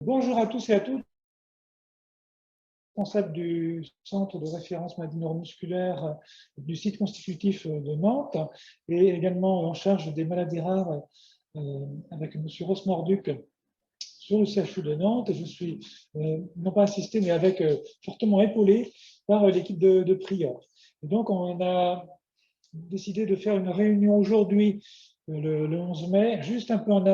Bonjour à tous et à toutes. Responsable du centre de référence maladie neuromusculaire du site constitutif de Nantes et également en charge des maladies rares avec M. Ross Morduc sur le CHU de Nantes. Et je suis non pas assisté, mais avec fortement épaulé par l'équipe de Prior. Et donc, on a décidé de faire une réunion aujourd'hui, le 11 mai, juste un peu en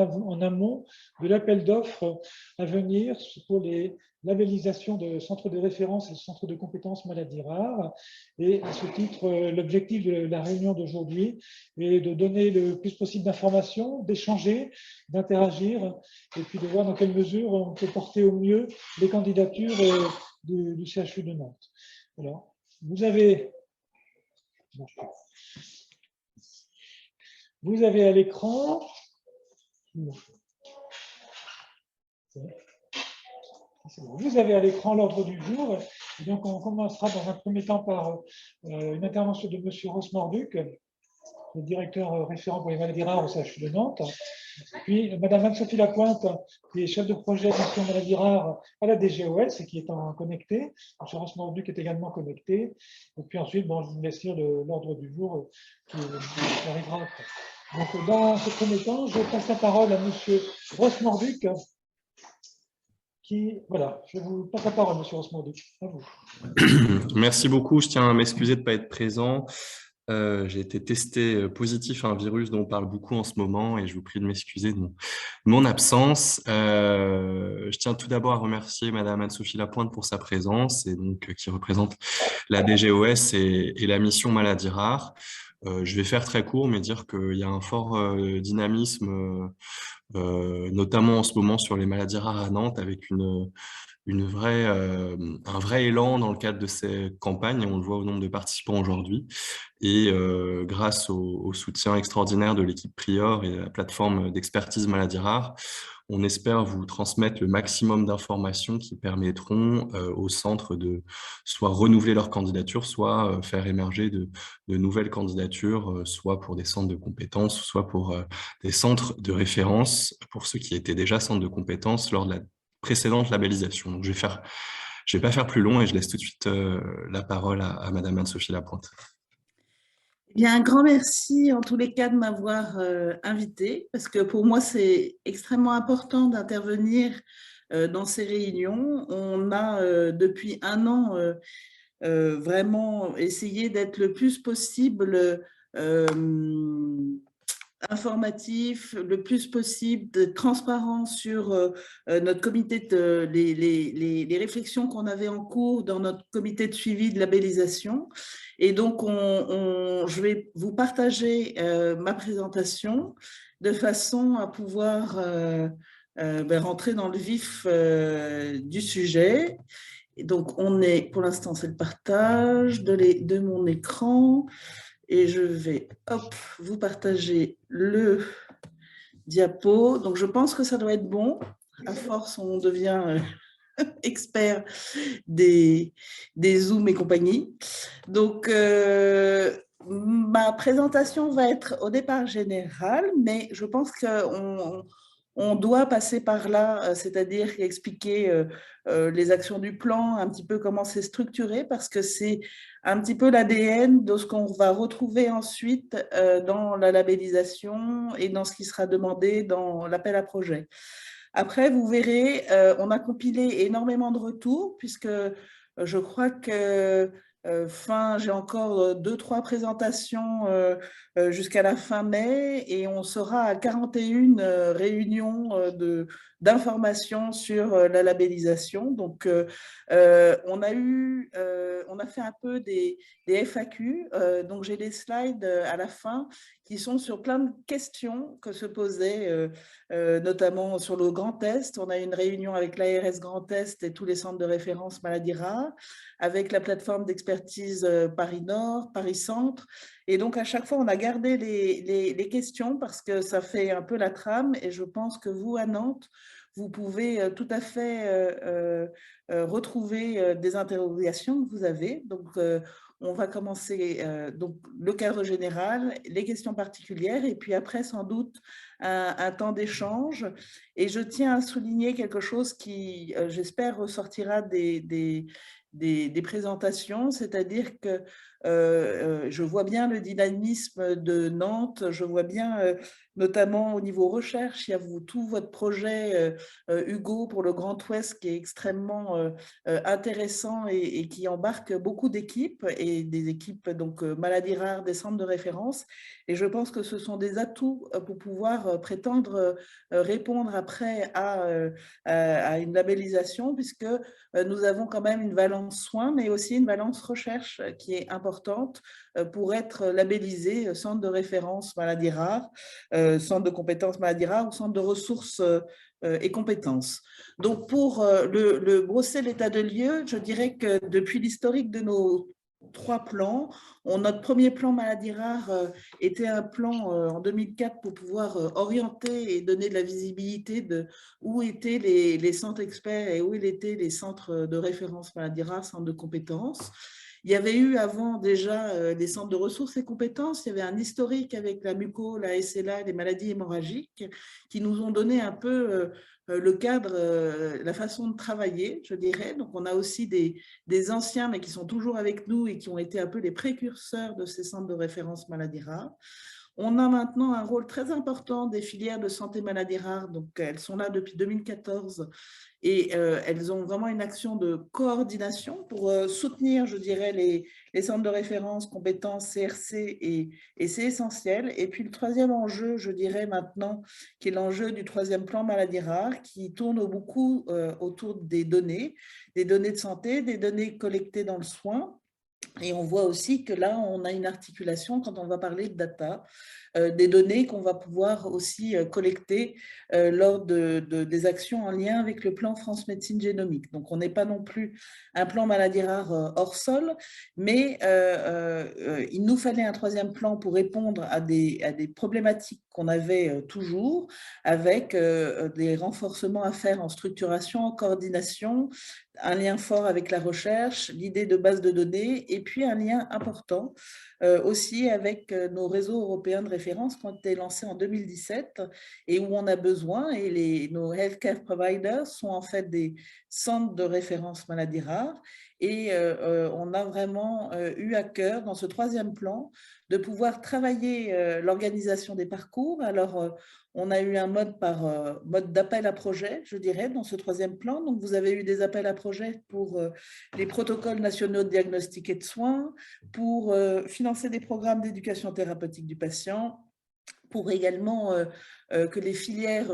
amont de l'appel d'offres à venir pour les labellisations de centres de référence et centres de compétences maladies rares. Et à ce titre, l'objectif de la réunion d'aujourd'hui est de donner le plus possible d'informations, d'échanger, d'interagir, et puis de voir dans quelle mesure on peut porter au mieux les candidatures du CHU de Nantes. Alors, vous avez à l'écran, l'ordre du jour. Et donc, on commencera dans un premier temps par une intervention de M. Ross Morduc, le directeur référent pour les maladies rares au CHU de Nantes. Puis, Mme Anne-Sophie Lapointe, qui est chef de projet gestion maladies rares à la DGOS et qui est connectée. M. Ross Morduc est également connecté. Et puis ensuite, je vous laisse lire l'ordre du jour qui arrivera après. Donc, dans ce premier temps, je passe la parole à M. Ross Morduc. Voilà, je vous passe la parole, M. Ross Morduc. À vous. Merci beaucoup. Je tiens à m'excuser de ne pas être présent. J'ai été testé positif à un virus dont on parle beaucoup en ce moment et je vous prie de m'excuser de mon absence. Je tiens tout d'abord à remercier Madame Anne-Sophie Lapointe pour sa présence et donc qui représente la DGOS et la mission Maladies Rares. Je vais faire très court, mais dire qu'il y a un fort dynamisme, notamment en ce moment sur les maladies rares à Nantes, avec un vrai élan dans le cadre de ces campagnes, et on le voit au nombre de participants aujourd'hui. Et grâce au soutien extraordinaire de l'équipe Prior et de la plateforme d'expertise maladies rares, on espère vous transmettre le maximum d'informations qui permettront au centre de soit renouveler leur candidature, soit faire émerger de nouvelles candidatures, soit pour des centres de compétences, soit pour des centres de référence, pour ceux qui étaient déjà centres de compétences lors de la précédente labellisation. Donc, je vais pas faire plus long et je laisse tout de suite la parole à Madame Anne-Sophie Lapointe. Bien, un grand merci en tous les cas de m'avoir invité, parce que pour moi, c'est extrêmement important d'intervenir dans ces réunions. On a depuis un an vraiment essayé d'être le plus possible informatif, le plus possible de transparence sur notre comité les réflexions qu'on avait en cours dans notre comité de suivi de labellisation. Et donc, je vais vous partager ma présentation de façon à pouvoir rentrer dans le vif du sujet. Et donc, pour l'instant, c'est le partage de mon écran. Et je vais vous partager le diapo. Donc, je pense que ça doit être bon. À force, on devient expert des Zooms et compagnie. Donc, ma présentation va être au départ générale, mais je pense qu'on doit passer par là, c'est-à-dire expliquer les actions du plan, un petit peu comment c'est structuré, parce que c'est un petit peu l'ADN de ce qu'on va retrouver ensuite dans la labellisation et dans ce qui sera demandé dans l'appel à projet. Après, vous verrez, on a compilé énormément de retours, puisque je crois que j'ai encore 2-3 présentations jusqu'à la fin mai, et on sera à 41 réunions d'informations sur la labellisation. Donc, on a fait un peu des FAQ. Donc, j'ai des slides à la fin qui sont sur plein de questions que se posaient, notamment sur le Grand Est. On a une réunion avec l'ARS Grand Est et tous les centres de référence maladies rares, avec la plateforme d'expertise Paris Nord, Paris Centre. Et donc, à chaque fois, on a gardé les questions parce que ça fait un peu la trame. Et je pense que vous, à Nantes, vous pouvez tout à fait retrouver des interrogations que vous avez. Donc, on va commencer donc le cadre général, les questions particulières, et puis après, sans doute, un temps d'échange. Et je tiens à souligner quelque chose qui, j'espère, ressortira des présentations, c'est-à-dire que je vois bien le dynamisme de Nantes, je vois bien, notamment au niveau recherche, il y a tout votre projet, Hugo, pour le Grand Ouest, qui est extrêmement intéressant et qui embarque beaucoup d'équipes, et des équipes donc maladies rares, des centres de référence. Et je pense que ce sont des atouts pour pouvoir prétendre répondre après à une labellisation, puisque nous avons quand même une valence soins, mais aussi une valence recherche qui est importante pour être labellisé centre de référence maladies rares, centre de compétences maladies rares ou centre de ressources et compétences. Donc, pour brosser l'état de lieu, je dirais que depuis l'historique de nos 3 plans, notre premier plan maladies rares était un plan en 2004 pour pouvoir orienter et donner de la visibilité de où étaient les centres experts et où étaient les centres de référence maladies rares, centres de compétences. Il y avait eu avant déjà des centres de ressources et compétences. Il y avait un historique avec la muco, la SLA, les maladies hémorragiques qui nous ont donné un peu le cadre, la façon de travailler, je dirais. Donc, on a aussi des anciens, mais qui sont toujours avec nous et qui ont été un peu les précurseurs de ces centres de référence maladies rares. On a maintenant un rôle très important des filières de santé maladies rares. Donc, elles sont là depuis 2014 et elles ont vraiment une action de coordination pour soutenir, je dirais, les centres de référence, compétences, CRC, et c'est essentiel. Et puis, le troisième enjeu, je dirais maintenant, qui est l'enjeu du troisième plan maladies rares, qui tourne beaucoup autour des données de santé, des données collectées dans le soin. Et on voit aussi que là, on a une articulation quand on va parler de data, des données qu'on va pouvoir aussi collecter lors des actions en lien avec le plan France Médecine Génomique. Donc, on n'est pas non plus un plan maladies rares hors sol, mais il nous fallait un troisième plan pour répondre à des problématiques qu'on avait toujours, avec des renforcements à faire en structuration, en coordination, un lien fort avec la recherche, l'idée de base de données, et puis un lien important aussi avec nos réseaux européens de référence qui ont été lancés en 2017 et où on a besoin, et nos healthcare providers sont en fait des centres de référence maladies rares. Et on a vraiment eu à cœur, dans ce troisième plan, de pouvoir travailler l'organisation des parcours. Alors, on a eu un mode mode d'appel à projet, je dirais, dans ce troisième plan. Donc, vous avez eu des appels à projet pour les protocoles nationaux de diagnostic et de soins, pour financer des programmes d'éducation thérapeutique du patient, pour également que les filières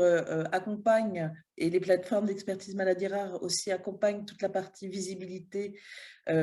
accompagnent, et les plateformes d'expertise maladies rares aussi accompagnent toute la partie visibilité,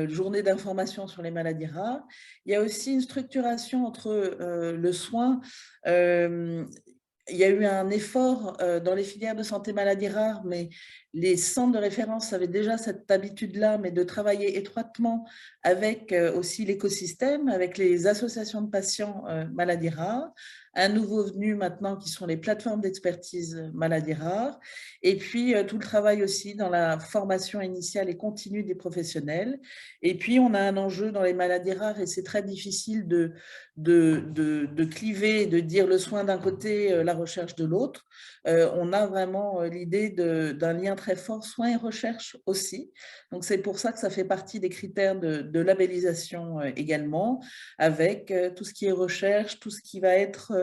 journée d'information sur les maladies rares. Il y a aussi une structuration entre le soin. Il y a eu un effort dans les filières de santé maladies rares, mais les centres de référence avaient déjà cette habitude-là, mais de travailler étroitement avec aussi l'écosystème, avec les associations de patients maladies rares. Un nouveau venu maintenant qui sont les plateformes d'expertise maladies rares, et puis tout le travail aussi dans la formation initiale et continue des professionnels. Et puis on a un enjeu dans les maladies rares, et c'est très difficile de cliver, de dire le soin d'un côté, la recherche de l'autre. On a vraiment l'idée d'un lien très fort soins et recherche aussi. Donc c'est pour ça que ça fait partie des critères de labellisation également, avec tout ce qui est recherche, tout ce qui va être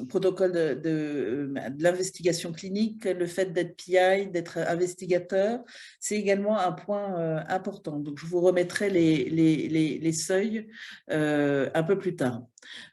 protocole de l'investigation clinique, le fait d'être PI, d'être investigateur, c'est également un point important. Donc, je vous remettrai les seuils un peu plus tard.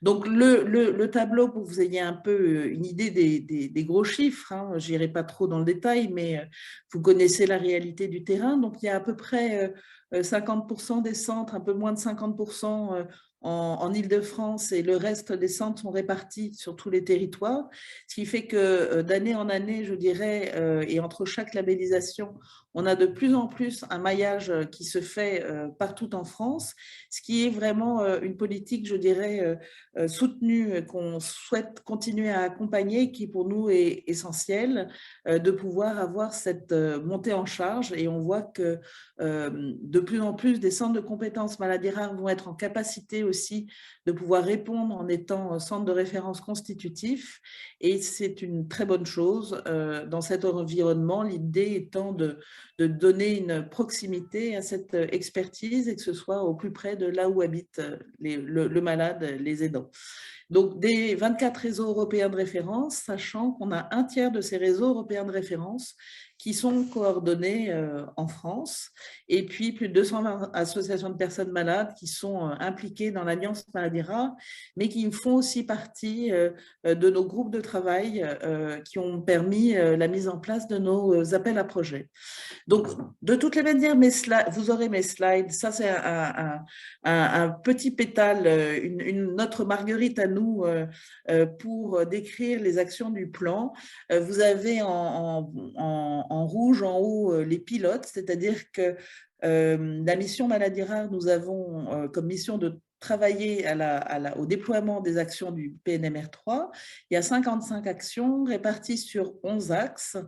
Donc, le tableau, pour que vous ayez un peu une idée des gros chiffres, hein, je n'irai pas trop dans le détail, mais vous connaissez la réalité du terrain. Donc, il y a à peu près 50% des centres, un peu moins de 50% en Île-de-France et le reste des centres sont répartis sur tous les territoires, ce qui fait que d'année en année, je dirais, et entre chaque labellisation, on a de plus en plus un maillage qui se fait partout en France, ce qui est vraiment une politique, je dirais, soutenue, qu'on souhaite continuer à accompagner, qui pour nous est essentielle, de pouvoir avoir cette montée en charge. Et on voit que de plus en plus des centres de compétences maladies rares vont être en capacité aussi de pouvoir répondre en étant centre de référence constitutif. Et c'est une très bonne chose dans cet environnement, l'idée étant de donner une proximité à cette expertise et que ce soit au plus près de là où habite le malade, les aidants. Donc, des 24 réseaux européens de référence, sachant qu'on a un tiers de ces réseaux européens de référence qui sont coordonnés en France, et puis plus de 220 associations de personnes malades qui sont impliquées dans l'Alliance Maladies Rares, mais qui font aussi partie de nos groupes de travail qui ont permis la mise en place de nos appels à projets. Donc, de toutes les manières, vous aurez mes slides. Ça, c'est un petit pétale, notre marguerite à nous pour décrire les actions du plan. Vous avez en rouge en haut les pilotes, c'est-à-dire que la mission Maladies Rares, nous avons comme mission de travailler au déploiement des actions du PNMR3. Il y a 55 actions réparties sur 11 axes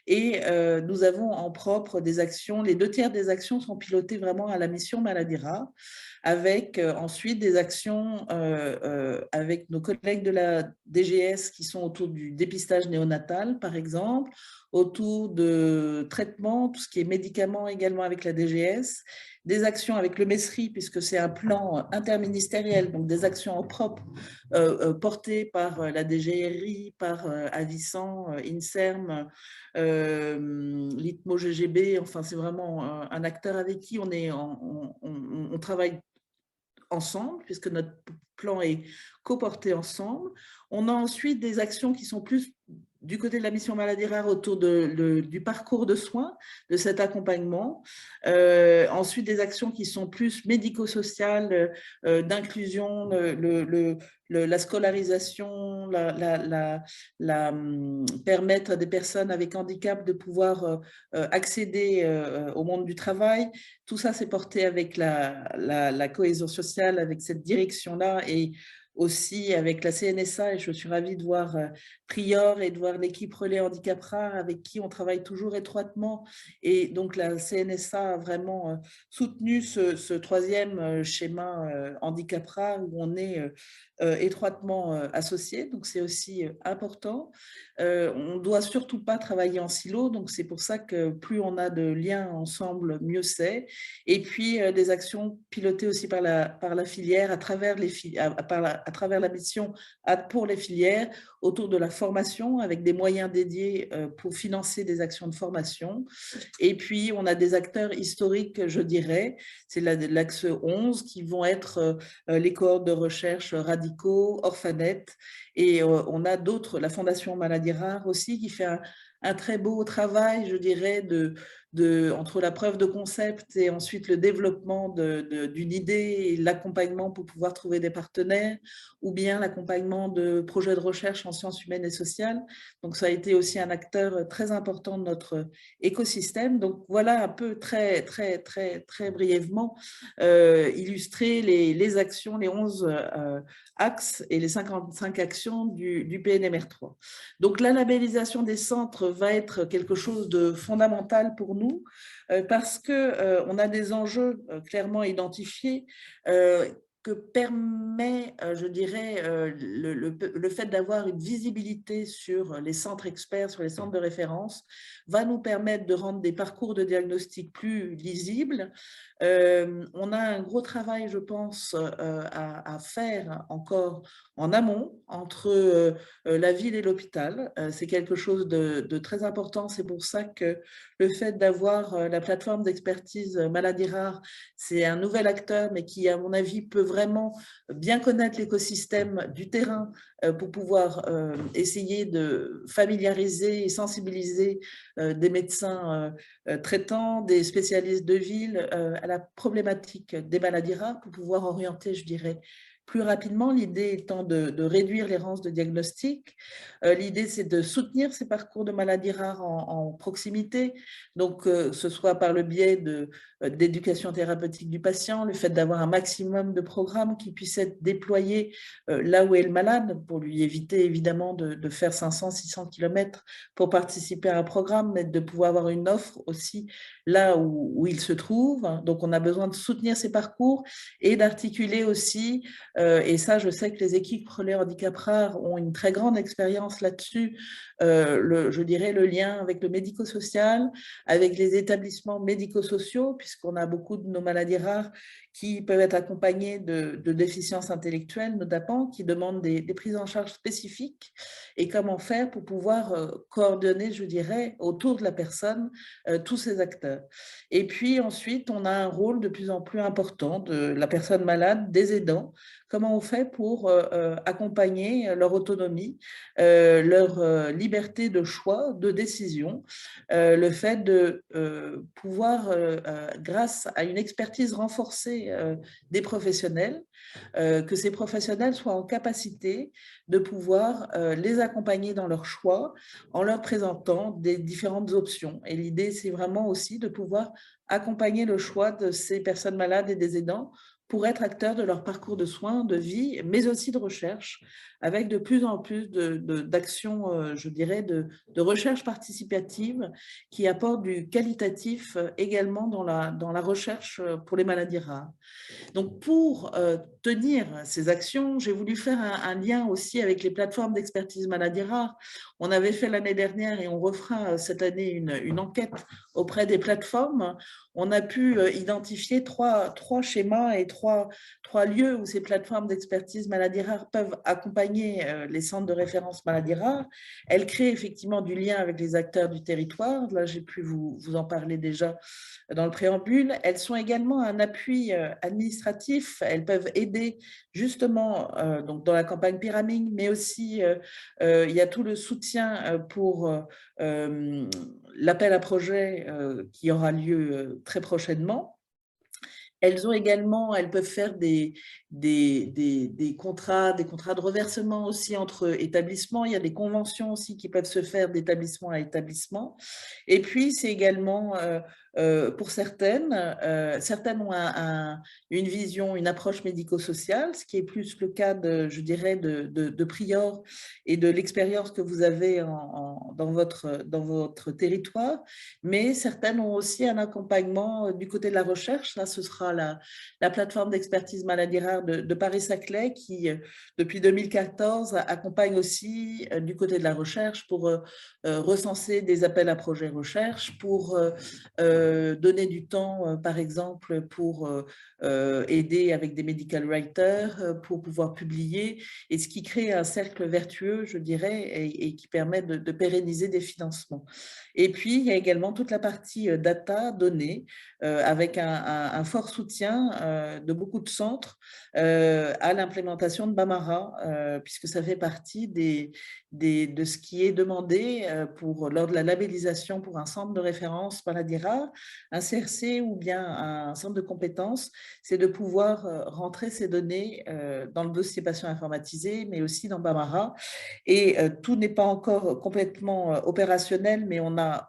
et nous avons en propre des actions. Les 2 tiers des actions sont pilotées vraiment à la mission Maladies Rares, avec ensuite des actions avec nos collègues de la DGS qui sont autour du dépistage néonatal, par exemple, autour de traitements, tout ce qui est médicaments également avec la DGS, des actions avec le MESRI, puisque c'est un plan interministériel, donc des actions en propre portées par la DGRI, par Avisan, INSERM, l'ITMO GGB, enfin c'est vraiment un acteur avec qui on travaille ensemble, puisque notre plan est coporté ensemble. On a ensuite des actions qui sont plus du côté de la mission Maladies Rares autour du parcours de soins, de cet accompagnement. Ensuite, des actions qui sont plus médico-sociales, d'inclusion, la scolarisation, permettre à des personnes avec handicap de pouvoir accéder au monde du travail. Tout ça, c'est porté avec la cohésion sociale, avec cette direction-là et aussi avec la CNSA, et je suis ravie de voir Prior et de voir l'équipe Relais Handicap Rare avec qui on travaille toujours étroitement. Et donc la CNSA a vraiment soutenu ce 3e schéma Handicap Rare où on est étroitement associés, donc c'est aussi important. On ne doit surtout pas travailler en silo, donc c'est pour ça que plus on a de liens ensemble, mieux c'est. Et puis des actions pilotées aussi par la filière, à travers la mission pour les filières, autour de la formation, avec des moyens dédiés pour financer des actions de formation. Et puis, on a des acteurs historiques, je dirais, c'est l'axe 11, qui vont être les cohortes de recherche radicaux, Orphanet, et on a d'autres, la Fondation Maladies Rares aussi, qui fait un très beau travail, je dirais, entre la preuve de concept et ensuite le développement d'une idée et l'accompagnement pour pouvoir trouver des partenaires, ou bien l'accompagnement de projets de recherche en sciences humaines et sociales. Donc, ça a été aussi un acteur très important de notre écosystème. Donc, voilà un peu très brièvement illustrer les actions, les 11 axes et les 55 actions du PNMR3. Donc, la labellisation des centres va être quelque chose de fondamental pour nous parce qu'on a des enjeux clairement identifiés que permet, je dirais, le fait d'avoir une visibilité sur les centres experts, sur les centres de référence, va nous permettre de rendre des parcours de diagnostic plus lisibles. On a un gros travail, je pense, à faire encore en amont entre la ville et l'hôpital. C'est quelque chose de très important. C'est pour ça que le fait d'avoir la plateforme d'expertise maladies rares, c'est un nouvel acteur, mais qui, à mon avis, peut vraiment vraiment bien connaître l'écosystème du terrain pour pouvoir essayer de familiariser et sensibiliser des médecins traitants, des spécialistes de ville à la problématique des maladies rares pour pouvoir orienter, je dirais, plus rapidement, l'idée étant de réduire l'errance de diagnostic. L'idée, c'est de soutenir ces parcours de maladies rares en proximité, donc que ce soit par le biais d'éducation thérapeutique du patient, le fait d'avoir un maximum de programmes qui puissent être déployés là où est le malade, pour lui éviter évidemment de faire 500-600 km pour participer à un programme, mais de pouvoir avoir une offre aussi là où il se trouve. Donc, on a besoin de soutenir ces parcours et d'articuler aussi, et ça, je sais que les équipes Relais Handicap Rare ont une très grande expérience là-dessus, je dirais le lien avec le médico-social, avec les établissements médico-sociaux, puisqu'on a beaucoup de nos maladies rares qui peuvent être accompagnées de déficiences intellectuelles, notamment, qui demandent des prises en charge spécifiques, et comment faire pour pouvoir coordonner, je dirais, autour de la personne, tous ces acteurs. Et puis ensuite, on a un rôle de plus en plus important de la personne malade, des aidants. Comment on fait pour accompagner leur autonomie, leur liberté de choix, de décision, le fait de pouvoir, grâce à une expertise renforcée des professionnels, que ces professionnels soient en capacité de pouvoir les accompagner dans leur choix en leur présentant des différentes options. Et l'idée, c'est vraiment aussi de pouvoir accompagner le choix de ces personnes malades et des aidants pour être acteurs de leur parcours de soins, de vie, mais aussi de recherche, avec de plus en plus d'actions, je dirais, de recherche participative qui apportent du qualitatif également dans la recherche pour les maladies rares. Donc, pour tenir ces actions, j'ai voulu faire un lien aussi avec les plateformes d'expertise maladies rares. On avait fait l'année dernière et on refera cette année une enquête auprès des plateformes. On a pu identifier trois schémas et trois lieux où ces plateformes d'expertise maladies rares peuvent accompagner les centres de référence maladies rares. Elles créent effectivement du lien avec les acteurs du territoire. Là, j'ai pu vous en parler déjà dans le préambule. Elles sont également un appui administratif. Elles peuvent aider justement donc dans la campagne Pyramide, mais aussi il y a tout le soutien pour l'appel à projet qui aura lieu très prochainement. Elles ont également, elles peuvent faire des contrats de reversement aussi entre établissements. Il y a des conventions aussi qui peuvent se faire d'établissement à établissement. Et puis, c'est également, pour certaines ont une vision, une approche médico-sociale, ce qui est plus le cas, je dirais, de Prior et de l'expérience que vous avez dans votre territoire. Mais certaines ont aussi un accompagnement du côté de la recherche. Là, ce sera la plateforme d'expertise maladies rares de Paris-Saclay qui, depuis 2014, accompagne aussi du côté de la recherche pour recenser des appels à projets recherche, pour donner du temps, par exemple, pour aider avec des medical writers, pour pouvoir publier, et ce qui crée un cercle vertueux, je dirais, et qui permet de pérenniser des financements. Et puis, il y a également toute la partie data, données, avec un fort soutien de beaucoup de centres à l'implémentation de Bamara, puisque ça fait partie de ce qui est demandé lors de la labellisation pour un centre de référence maladies rares, un CRC ou bien un centre de compétences, c'est de pouvoir rentrer ces données dans le dossier patient informatisé, mais aussi dans Bamara. Et tout n'est pas encore complètement opérationnel, mais on a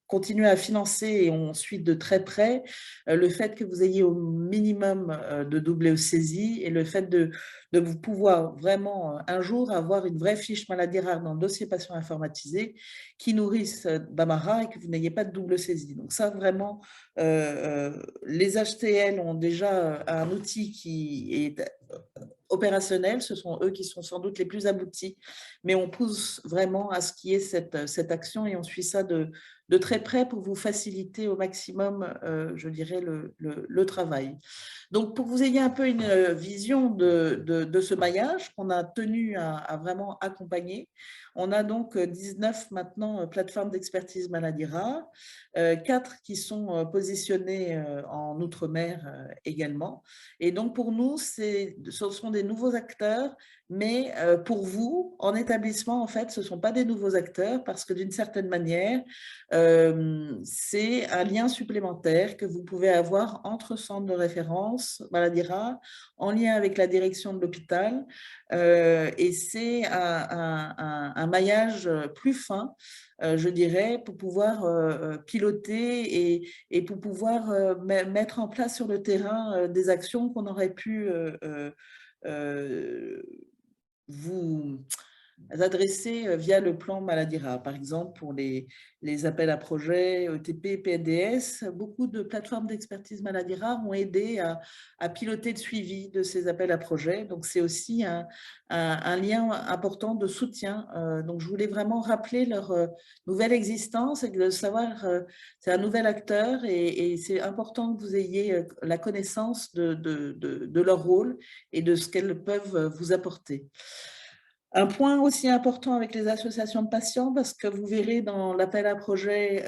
continué à financer et on suit de très près le fait que vous ayez au minimum de double saisie et le fait de vous pouvoir vraiment un jour avoir une vraie fiche maladie rare dans le dossier patient informatisé qui nourrisse Bamara et que vous n'ayez pas de double saisie. Donc ça, vraiment, les HTL ont déjà un outil qui est opérationnels, ce sont eux qui sont sans doute les plus aboutis, mais on pousse vraiment à ce qu'il y ait cette action et on suit ça de de très près pour vous faciliter au maximum, je dirais, le travail. Donc, pour que vous ayez un peu une vision de ce maillage qu'on a tenu à vraiment accompagner, on a donc 19 maintenant plateformes d'expertise maladies rares, 4 qui sont positionnées en Outre-mer également. Et donc, pour nous, ce sont des nouveaux acteurs, mais pour vous, en établissement, en fait, ce ne sont pas des nouveaux acteurs parce que d'une certaine manière, c'est un lien supplémentaire que vous pouvez avoir entre centres de référence maladies rares en lien avec la direction de l'hôpital et c'est un maillage plus fin, je dirais, pour pouvoir piloter et pour pouvoir mettre en place sur le terrain des actions qu'on aurait pu vous adresser via le plan maladies rares. Par exemple, pour les appels à projets ETP, PNDS, beaucoup de plateformes d'expertise maladies rares ont aidé à piloter le suivi de ces appels à projets. Donc, c'est aussi un lien important de soutien. Donc, je voulais vraiment rappeler leur nouvelle existence et de savoir, c'est un nouvel acteur et c'est important que vous ayez la connaissance de leur rôle et de ce qu'elles peuvent vous apporter. Un point aussi important avec les associations de patients, parce que vous verrez dans l'appel à projet,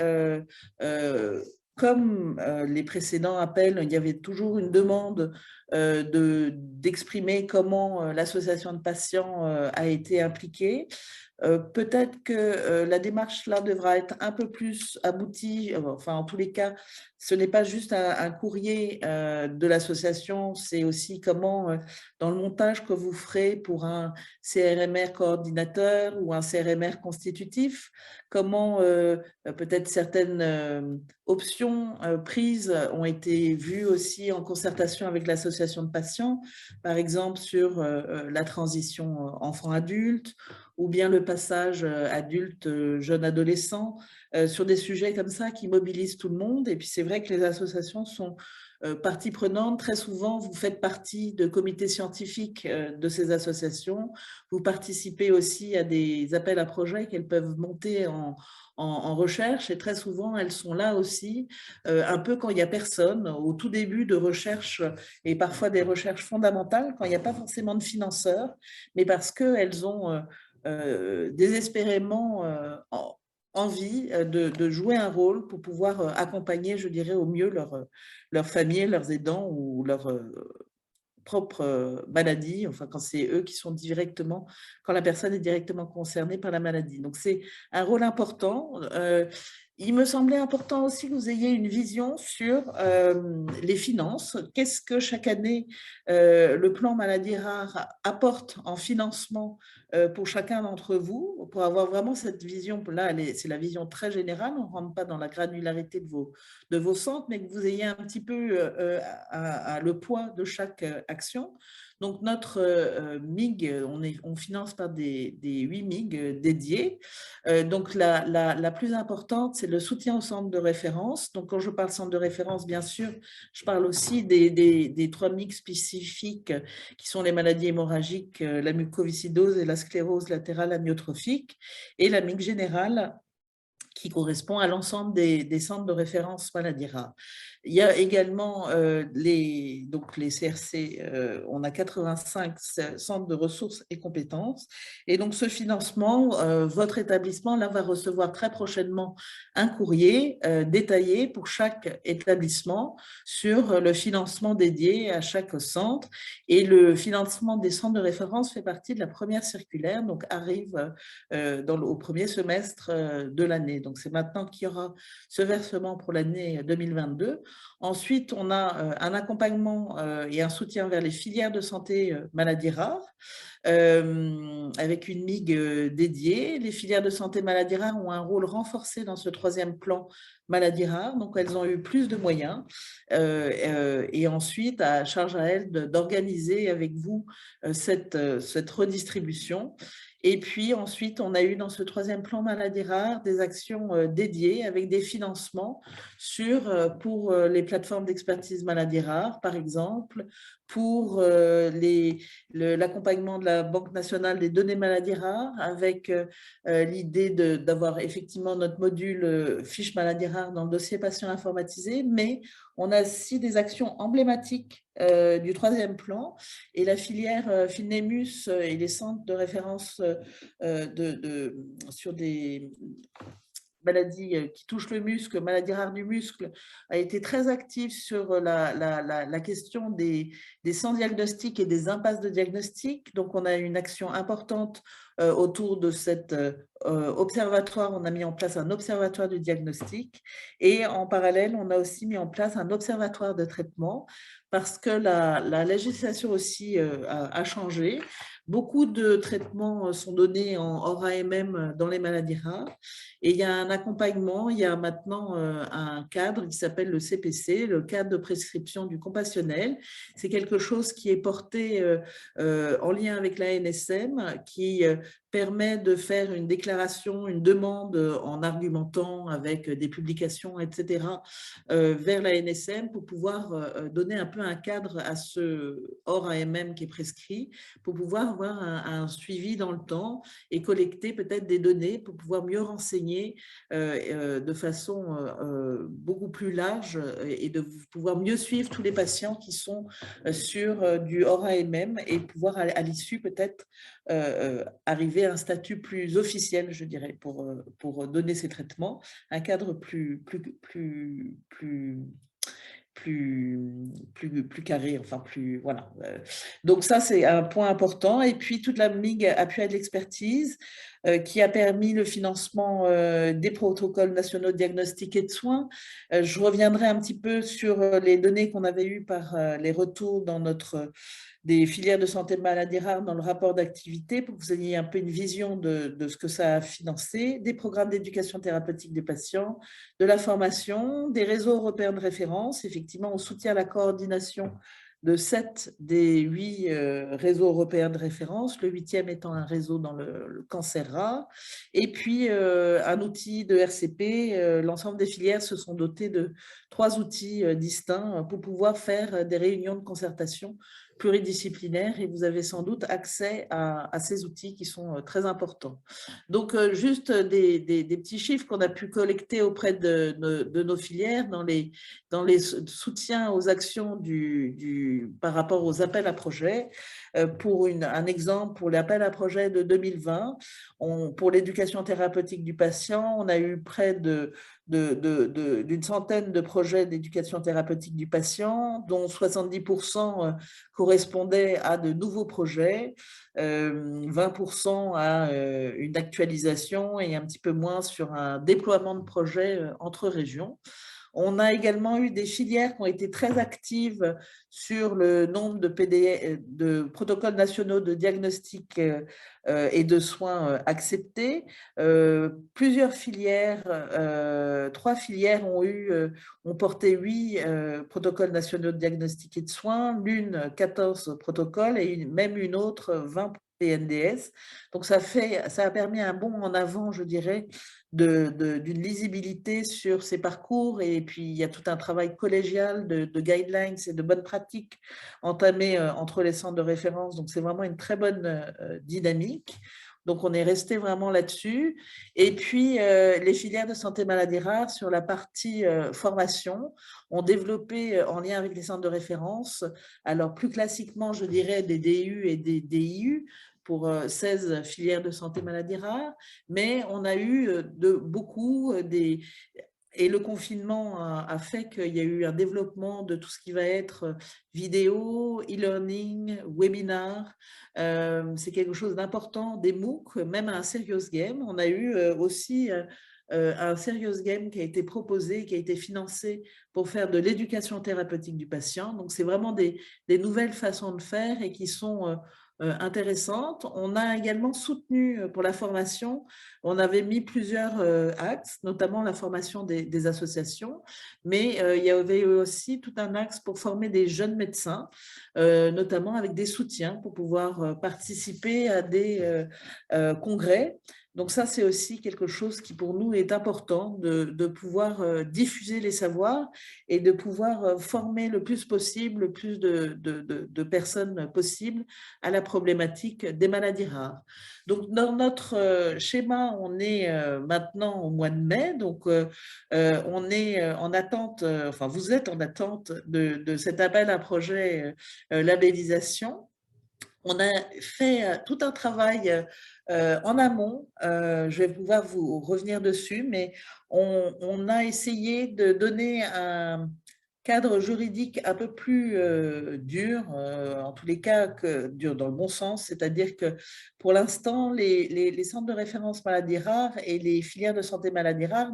comme les précédents appels, il y avait toujours une demande d'exprimer comment l'association de patients a été impliquée. Peut-être que la démarche là devra être un peu plus aboutie, enfin en tous les cas, ce n'est pas juste un courrier de l'association, c'est aussi comment dans le montage que vous ferez pour un CRMR coordinateur ou un CRMR constitutif, comment peut-être certaines options prises ont été vues aussi en concertation avec l'association de patients, par exemple sur la transition enfant-adulte, ou bien le passage adulte, jeune adolescent, sur des sujets comme ça qui mobilisent tout le monde. Et puis c'est vrai que les associations sont partie prenante. Très souvent, vous faites partie de comités scientifiques de ces associations. Vous participez aussi à des appels à projets qu'elles peuvent monter en recherche et très souvent, elles sont là aussi, un peu quand il n'y a personne, au tout début de recherche et parfois des recherches fondamentales, quand il n'y a pas forcément de financeurs, mais parce qu'elles ont désespérément envie de jouer un rôle pour pouvoir accompagner, je dirais, au mieux leur famille, leurs aidants ou leur propre maladie, enfin quand c'est eux qui sont directement, quand la personne est directement concernée par la maladie. Donc c'est un rôle important. Il me semblait important aussi que vous ayez une vision sur les finances. Qu'est-ce que chaque année le plan maladies rares apporte en financement pour chacun d'entre vous, pour avoir vraiment cette vision. Là, c'est la vision très générale, on ne rentre pas dans la granularité de vos centres, mais que vous ayez un petit peu le poids de chaque action. Donc, notre MIG, on finance par des 8 MIG dédiés. Donc, la plus importante, c'est le soutien au centre de référence. Donc, quand je parle centre de référence, bien sûr, je parle aussi des 3 MIG spécifiques qui sont les maladies hémorragiques, la mucoviscidose et la sclérose latérale amyotrophique, et la MIG générale, qui correspond à l'ensemble des centres de référence maladies rares. Il y a également les CRC, on a 85 centres de ressources et compétences. Et donc, ce financement, votre établissement là, va recevoir très prochainement un courrier détaillé pour chaque établissement sur le financement dédié à chaque centre. Et le financement des centres de référence fait partie de la première circulaire, donc arrive au premier semestre de l'année. Donc, c'est maintenant qu'il y aura ce versement pour l'année 2022. Ensuite, on a un accompagnement et un soutien vers les filières de santé maladies rares, avec une MIG dédiée. Les filières de santé maladies rares ont un rôle renforcé dans ce 3e plan maladies rares, donc elles ont eu plus de moyens. Et ensuite, à charge à elles d'organiser avec vous cette redistribution. Et puis ensuite, on a eu dans ce 3e plan maladies rares des actions dédiées avec des financements pour les plateformes d'expertise maladies rares, par exemple, pour l'accompagnement de la Banque nationale des données maladies rares, avec l'idée d'avoir effectivement notre module fiche maladies rares dans le dossier patient informatisé, mais on a aussi des actions emblématiques du 3e plan, et la filière Finemus et les centres de référence sur des maladies qui touchent le muscle, maladies rares du muscle, a été très active sur la question des sans diagnostic et des impasses de diagnostic. Donc, on a une action importante autour de cet observatoire. On a mis en place un observatoire du diagnostic, et en parallèle, on a aussi mis en place un observatoire de traitement, parce que la législation aussi a changé. Beaucoup de traitements sont donnés en hors AMM dans les maladies rares, et il y a un accompagnement, il y a maintenant un cadre qui s'appelle le CPC, le cadre de prescription du compassionnel. C'est quelque chose qui est porté en lien avec la NSM, qui permet de faire une déclaration, une demande en argumentant avec des publications, etc., vers la NSM, pour pouvoir donner un peu un cadre à ce hors AMM qui est prescrit, pour pouvoir avoir un suivi dans le temps et collecter peut-être des données pour pouvoir mieux renseigner de façon beaucoup plus large, et de pouvoir mieux suivre tous les patients qui sont sur du hors AMM, et pouvoir à l'issue peut-être arriver à un statut plus officiel, je dirais, pour donner ces traitements, un cadre plus carré, enfin plus, voilà. Donc ça, c'est un point important. Et puis toute la ligne appui à de l'expertise qui a permis le financement des protocoles nationaux de diagnostic et de soins. Je reviendrai un petit peu sur les données qu'on avait eues par les retours dans des filières de santé de maladies rares dans le rapport d'activité, pour que vous ayez un peu une vision de ce que ça a financé, des programmes d'éducation thérapeutique des patients, de la formation, des réseaux européens de référence. Effectivement, on soutient la coordination de 7 des 8 réseaux européens de référence, le 8e étant un réseau dans le cancer rare. Et puis, un outil de RCP. L'ensemble des filières se sont dotées de 3 outils distincts pour pouvoir faire des réunions de concertation pluridisciplinaires, et vous avez sans doute accès à ces outils qui sont très importants. Donc, juste des petits chiffres qu'on a pu collecter auprès de nos filières dans les soutiens aux actions par rapport aux appels à projets. Pour un exemple, pour l'appel à projet de 2020, pour l'éducation thérapeutique du patient, on a eu près d'une centaine de projets d'éducation thérapeutique du patient, dont 70% correspondaient à de nouveaux projets, 20% à une actualisation, et un petit peu moins sur un déploiement de projets entre régions. On a également eu des filières qui ont été très actives sur le nombre de protocoles nationaux de diagnostic et de soins acceptés. Plusieurs filières, 3 filières ont porté 8 protocoles nationaux de diagnostic et de soins, l'une 14 protocoles, et même une autre 20 PNDS. Donc ça a permis un bond en avant, je dirais, d'une lisibilité sur ces parcours. Et puis il y a tout un travail collégial de guidelines et de bonnes pratiques entamées entre les centres de référence. Donc c'est vraiment une très bonne dynamique. Donc, on est resté vraiment là-dessus. Et puis, les filières de santé maladies rares, sur la partie formation, ont développé en lien avec les centres de référence, alors plus classiquement, je dirais, des DU et des DIU, pour 16 filières de santé maladies rares, mais on a eu et le confinement a fait qu'il y a eu un développement de tout ce qui va être vidéo, e-learning, webinar. C'est quelque chose d'important, des MOOC, même un serious game. On a eu aussi un serious game qui a été proposé, qui a été financé pour faire de l'éducation thérapeutique du patient. Donc, c'est vraiment des nouvelles façons de faire, et qui sont intéressantes. On a également soutenu pour la formation, on avait mis plusieurs axes, notamment la formation des associations, mais il y avait aussi tout un axe pour former des jeunes médecins, notamment avec des soutiens pour pouvoir participer à des congrès. Donc ça, c'est aussi quelque chose qui pour nous est important, de pouvoir diffuser les savoirs et de pouvoir former le plus possible, le plus de personnes possible à la problématique des maladies rares. Donc dans notre schéma, on est maintenant au mois de mai, donc on est en attente, enfin vous êtes en attente de cet appel à projet labellisation. On a fait tout un travail en amont, je vais pouvoir vous revenir dessus, mais on a essayé de donner un cadre juridique un peu plus dur, en tous les cas dur dans le bon sens, c'est-à-dire que pour l'instant, les centres de référence maladies rares et les filières de santé maladies rares,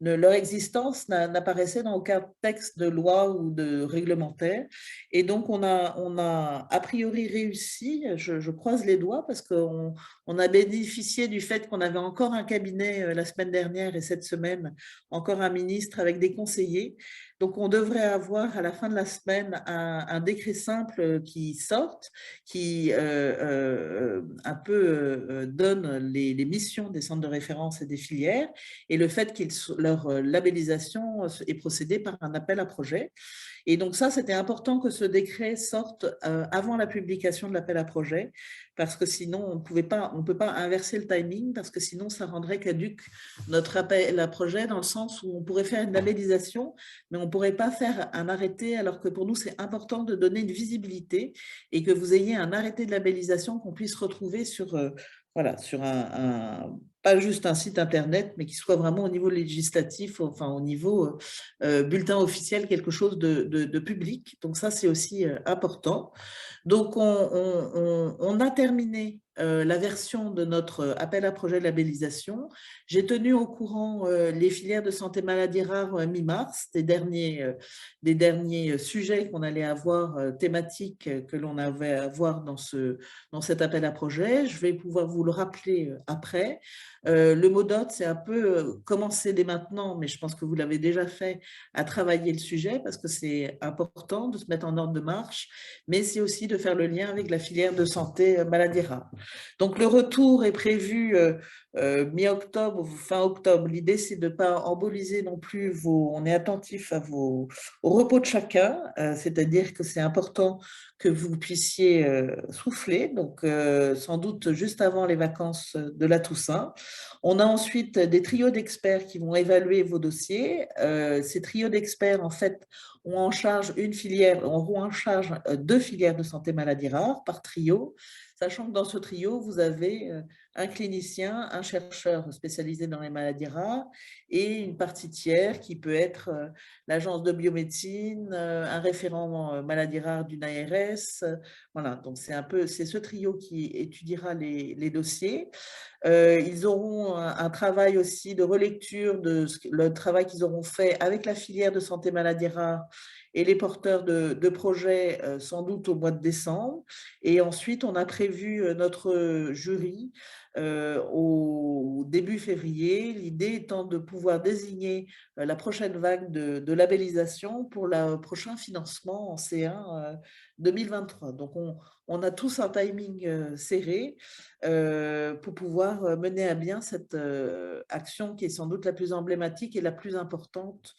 leur existence n'apparaissait dans aucun texte de loi ou de réglementaire. Et donc, on a priori réussi, je croise les doigts, parce qu'on a bénéficié du fait qu'on avait encore un cabinet la semaine dernière et cette semaine, encore un ministre avec des conseillers. Donc, on devrait avoir à la fin de la semaine un décret simple qui sorte, qui un peu donne les missions des centres de référence et des filières et le fait que leur labellisation est procédée par un appel à projet. Et donc ça, c'était important que ce décret sorte avant la publication de l'appel à projet, parce que sinon, on ne peut pas inverser le timing, parce que sinon, ça rendrait caduque notre appel à projet, dans le sens où on pourrait faire une labellisation, mais on ne pourrait pas faire un arrêté, alors que pour nous, c'est important de donner une visibilité et que vous ayez un arrêté de labellisation qu'on puisse retrouver sur, voilà, sur pas juste un site internet, mais qui soit vraiment au niveau législatif, enfin au niveau bulletin officiel, quelque chose de public. Donc ça, c'est aussi important. Donc on a terminé la version de notre appel à projet de labellisation. J'ai tenu au courant les filières de santé maladies rares mi-mars, des derniers sujets qu'on allait avoir, thématiques que l'on avait à voir dans cet appel à projet. Je vais pouvoir vous le rappeler après. Le MODOT, c'est un peu commencer dès maintenant, mais je pense que vous l'avez déjà fait, à travailler le sujet, parce que c'est important de se mettre en ordre de marche, mais c'est aussi de faire le lien avec la filière de santé maladies rares. Donc le retour est prévu mi-octobre ou fin octobre. L'idée, c'est de ne pas emboliser non plus on est attentif au repos de chacun, c'est-à-dire que c'est important que vous puissiez souffler, donc sans doute juste avant les vacances de la Toussaint. On a ensuite des trios d'experts qui vont évaluer vos dossiers. Ces trios d'experts, en fait, ont en charge auront en charge 2 filières de santé maladies rares par trio, sachant que dans ce trio, vous avez un clinicien, un chercheur spécialisé dans les maladies rares et une partie tiers qui peut être l'agence de biomédecine, un référent maladies rares d'une ARS. Voilà, donc c'est ce trio qui étudiera les dossiers. Ils auront un travail aussi de relecture le travail qu'ils auront fait avec la filière de santé maladies rares et les porteurs de projets sans doute au mois de décembre. Et ensuite, on a prévu notre jury au début février, l'idée étant de pouvoir désigner la prochaine vague de labellisation pour le prochain financement en C1 2023. Donc, on a tous un timing serré pour pouvoir mener à bien cette action qui est sans doute la plus emblématique et la plus importante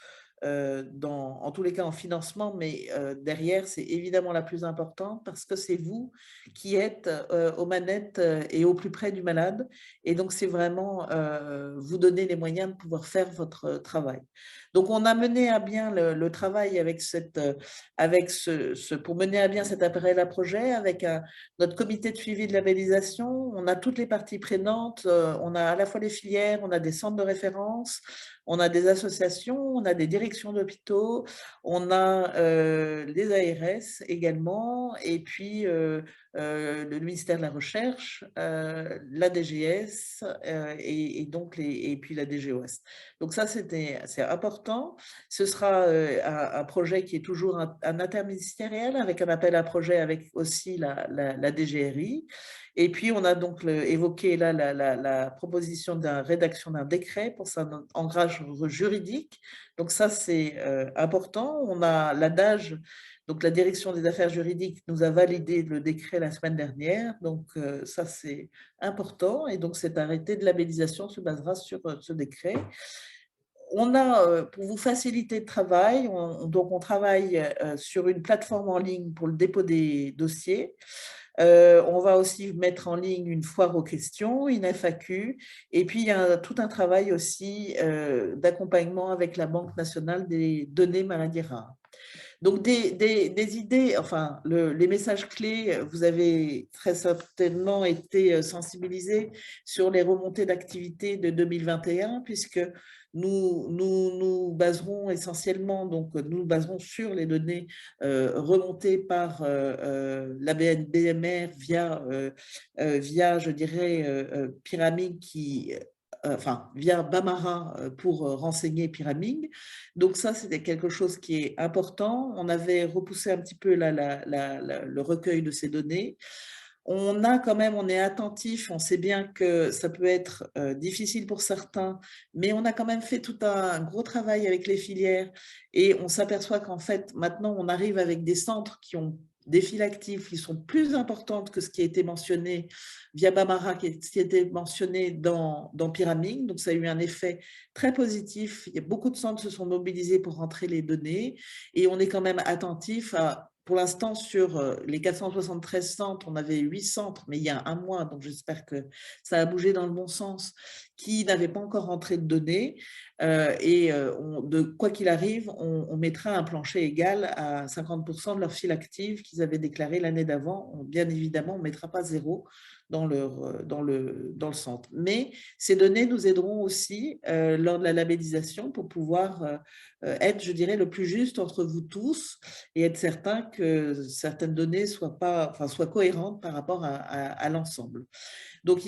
en tous les cas en financement, mais derrière, c'est évidemment la plus importante parce que c'est vous qui êtes aux manettes et au plus près du malade. Et donc, c'est vraiment vous donner les moyens de pouvoir faire votre travail. Donc, on a mené à bien le travail pour mener à bien cet appel à projet avec notre comité de suivi de labellisation. On a toutes les parties prenantes, on a à la fois les filières, on a des centres de référence, on a des associations, on a des directions d'hôpitaux, on a les ARS également, et puis le ministère de la Recherche, la DGS et puis la DGOS. Donc ça, c'est important. Ce sera un projet qui est toujours un interministériel avec un appel à projet avec aussi la DGRI. Et puis, on a donc évoqué là la proposition de rédaction d'un décret pour son ancrage juridique. Donc ça, c'est important. On a l'adage Donc, la direction des affaires juridiques nous a validé le décret la semaine dernière. Donc, ça, c'est important. Et donc, cet arrêté de labellisation se basera sur ce décret. On a, pour vous faciliter le travail, donc on travaille sur une plateforme en ligne pour le dépôt des dossiers. On va aussi mettre en ligne une foire aux questions, une FAQ, et puis il y a tout un travail aussi d'accompagnement avec la Banque nationale des données maladies rares. Donc, des idées, enfin, les messages clés, vous avez très certainement été sensibilisés sur les remontées d'activité de 2021, puisque nous baserons essentiellement, donc nous baserons sur les données remontées par la BNBMR via, je dirais, Pyramide enfin, via Bambara pour renseigner Pyramide. Donc ça, c'était quelque chose qui est important. On avait repoussé un petit peu le recueil de ces données. On est attentif, on sait bien que ça peut être difficile pour certains, mais on a quand même fait tout un gros travail avec les filières et on s'aperçoit qu'en fait, maintenant, on arrive avec des centres qui ont des files actives qui sont plus importantes que ce qui a été mentionné via Bambara, qui a été mentionné dans Pyramide. Donc, ça a eu un effet très positif. Il y a beaucoup de centres qui se sont mobilisés pour rentrer les données et on est quand même attentif à… Pour l'instant, sur les 473 centres, on avait 8 centres, mais il y a un mois, donc j'espère que ça a bougé dans le bon sens, qui n'avaient pas encore rentré de données. Quoi qu'il arrive, on mettra un plancher égal à 50% de leur file active qu'ils avaient déclaré l'année d'avant. Bien évidemment, on ne mettra pas zéro dans le centre. Mais ces données nous aideront aussi lors de la labellisation pour pouvoir être, je dirais, le plus juste entre vous tous et être certain que certaines données soient cohérentes par rapport à l'ensemble. Donc,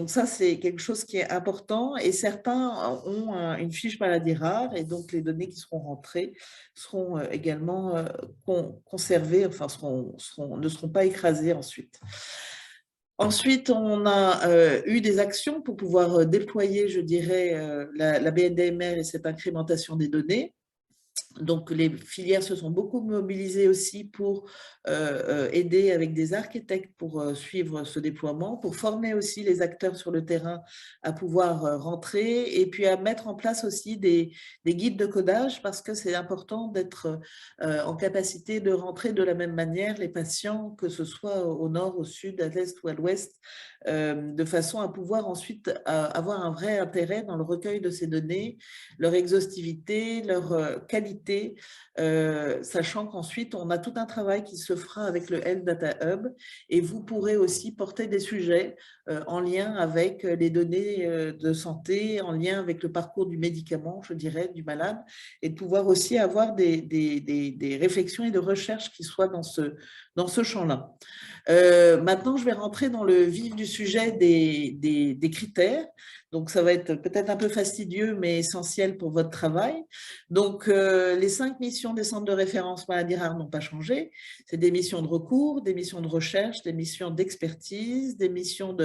ça, c'est quelque chose qui est important et certains ont une fiche maladie rare et donc les données qui seront rentrées seront également conservées, enfin ne seront pas écrasées ensuite. Ensuite, on a eu des actions pour pouvoir déployer, je dirais, la BNDMR et cette incrémentation des données. Donc, les filières se sont beaucoup mobilisées aussi pour aider avec des architectes pour suivre ce déploiement, pour former aussi les acteurs sur le terrain à pouvoir rentrer et puis à mettre en place aussi des guides de codage parce que c'est important d'être en capacité de rentrer de la même manière les patients, que ce soit au nord, au sud, à l'est ou à l'ouest, de façon à pouvoir ensuite avoir un vrai intérêt dans le recueil de ces données, leur exhaustivité, leur qualité, sachant qu'ensuite, on a tout un travail qui se fera avec le Health Data Hub et vous pourrez aussi porter des sujets en lien avec les données de santé, en lien avec le parcours du médicament, je dirais, du malade, et de pouvoir aussi avoir des réflexions et de recherches qui soient dans ce champ-là. Maintenant, je vais rentrer dans le vif du sujet des critères. Donc, ça va être peut-être un peu fastidieux, mais essentiel pour votre travail. Donc, les 5 missions des centres de référence maladies rares n'ont pas changé. C'est des missions de recours, des missions de recherche, des missions d'expertise, des missions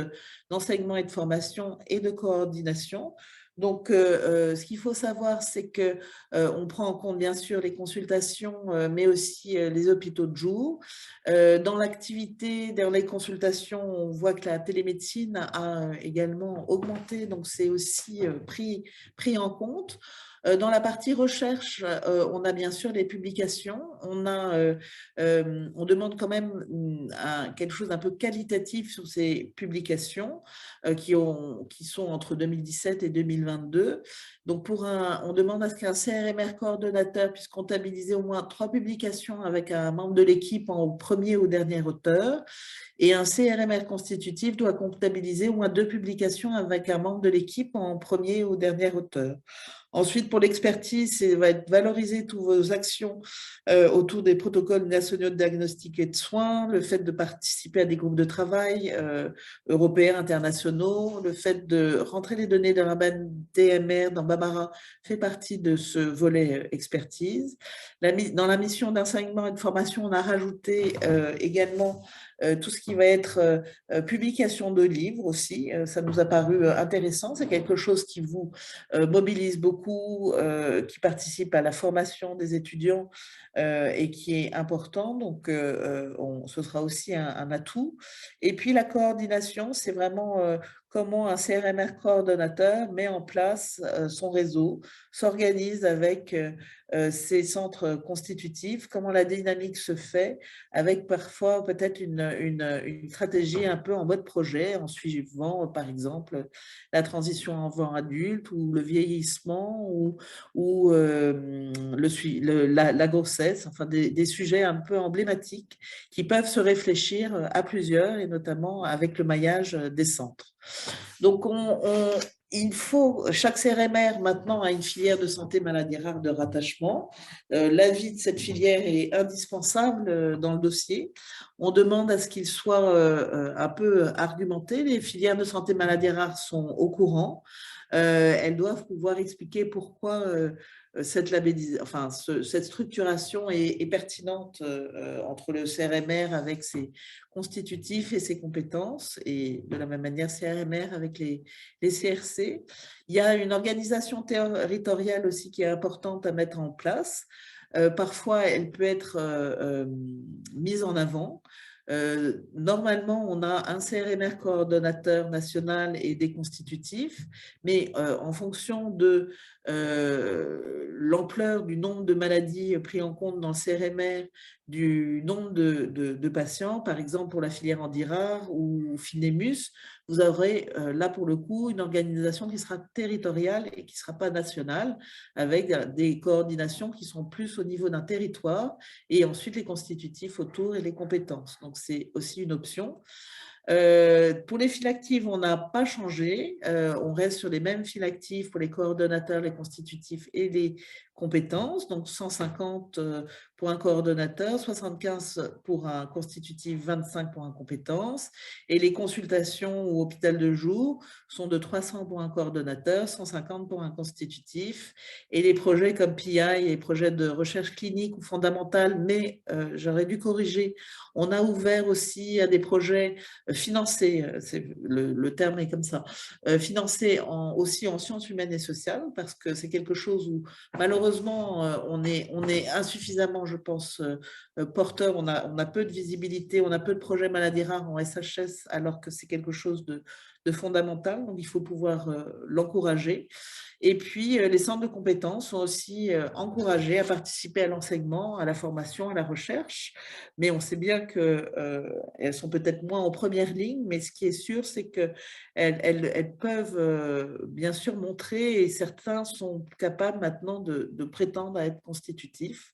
d'enseignement et de formation et de coordination. Donc, ce qu'il faut savoir, c'est qu'on prend en compte bien sûr les consultations, mais aussi les hôpitaux de jour. Dans l'activité, dans les consultations, on voit que la télémédecine a également augmenté, donc c'est aussi pris en compte. Dans la partie recherche, on a bien sûr les publications. On demande quand même quelque chose d'un peu qualitatif sur ces publications qui sont entre 2017 et 2022. Donc, on demande à ce qu'un CRMR coordonnateur puisse comptabiliser au moins 3 publications avec un membre de l'équipe en premier ou dernier auteur. Et un CRMR constitutif doit comptabiliser au moins 2 publications avec un membre de l'équipe en premier ou dernier auteur. Ensuite, pour l'expertise, ça va être valoriser toutes vos actions autour des protocoles nationaux de diagnostic et de soins, le fait de participer à des groupes de travail européens, internationaux, le fait de rentrer les données dans la BNDMR, dans Bambara, fait partie de ce volet expertise. Dans la mission d'enseignement et de formation, on a rajouté également tout ce qui va être publication de livres aussi. Ça nous a paru intéressant. C'est quelque chose qui vous mobilise beaucoup, qui participe à la formation des étudiants et qui est important. Donc, ce sera aussi un atout. Et puis, la coordination, c'est vraiment comment un CRMR coordonnateur met en place son réseau, s'organise avec ces centres constitutifs, comment la dynamique se fait, avec parfois peut-être une stratégie un peu en mode projet, en suivant par exemple la transition enfant adulte ou le vieillissement ou la grossesse, enfin des sujets un peu emblématiques qui peuvent se réfléchir à plusieurs et notamment avec le maillage des centres. Donc, chaque CRMR maintenant a une filière de santé maladies rares de rattachement. L'avis de cette filière est indispensable dans le dossier. On demande à ce qu'il soit un peu argumenté. Les filières de santé maladies rares sont au courant. Elles doivent pouvoir expliquer pourquoi cette structuration est pertinente entre le CRMR avec ses constitutifs et ses compétences, et de la même manière CRMR avec les CRC. Il y a une organisation territoriale aussi qui est importante à mettre en place. Parfois, elle peut être mise en avant. Normalement, on a un CRMR coordonnateur national et des constitutifs, mais en fonction de l'ampleur du nombre de maladies pris en compte dans le CRMR, du nombre de patients, par exemple pour la filière Andirare ou Finemus, vous aurez là pour le coup une organisation qui sera territoriale et qui ne sera pas nationale, avec des coordinations qui sont plus au niveau d'un territoire, et ensuite les constitutifs autour et les compétences. Donc c'est aussi une option. Pour les files actives, on n'a pas changé. On reste sur les mêmes files actives pour les coordonnateurs, les constitutifs et les compétences. Donc 150 pour un coordonnateur, 75 pour un constitutif, 25 pour un compétence. Et les consultations ou hôpital de jour sont de 300 pour un coordonnateur, 150 pour un constitutif. Et les projets comme PI et projets de recherche clinique ou fondamentale, mais j'aurais dû corriger, on a ouvert aussi à des projets financés, le terme est comme ça, financés aussi en sciences humaines et sociales, parce que c'est quelque chose où malheureusement on est insuffisamment, je pense, porteur, on a peu de visibilité, on a peu de projets maladies rares en SHS, alors que c'est quelque chose de fondamental, donc il faut pouvoir l'encourager. Et puis, les centres de compétences sont aussi encouragés à participer à l'enseignement, à la formation, à la recherche. Mais on sait bien qu'elles sont peut-être moins en première ligne, mais ce qui est sûr, c'est qu'elles peuvent bien sûr montrer, et certains sont capables maintenant de prétendre à être constitutifs.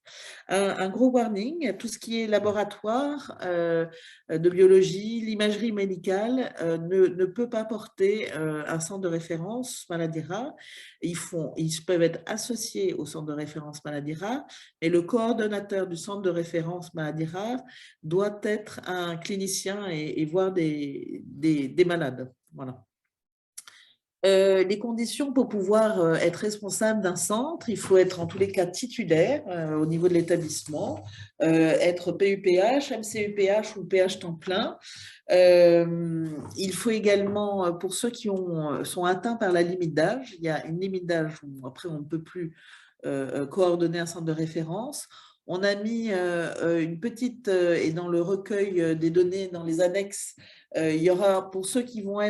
Un gros warning, tout ce qui est laboratoire de biologie, l'imagerie médicale ne peut pas porter un centre de référence maladies rares. Ils peuvent être associés au centre de référence maladies rares, mais le coordonnateur du centre de référence maladies rares doit être un clinicien et voir des malades. Voilà. Les conditions pour pouvoir être responsable d'un centre, il faut être en tous les cas titulaire au niveau de l'établissement, être PUPH, MCUPH ou PH temps plein. Il faut également, pour ceux qui sont atteints par la limite d'âge, il y a une limite d'âge où après on ne peut plus coordonner un centre de référence. On a mis une petite, et dans le recueil des données, dans les annexes, il y aura pour ceux qui vont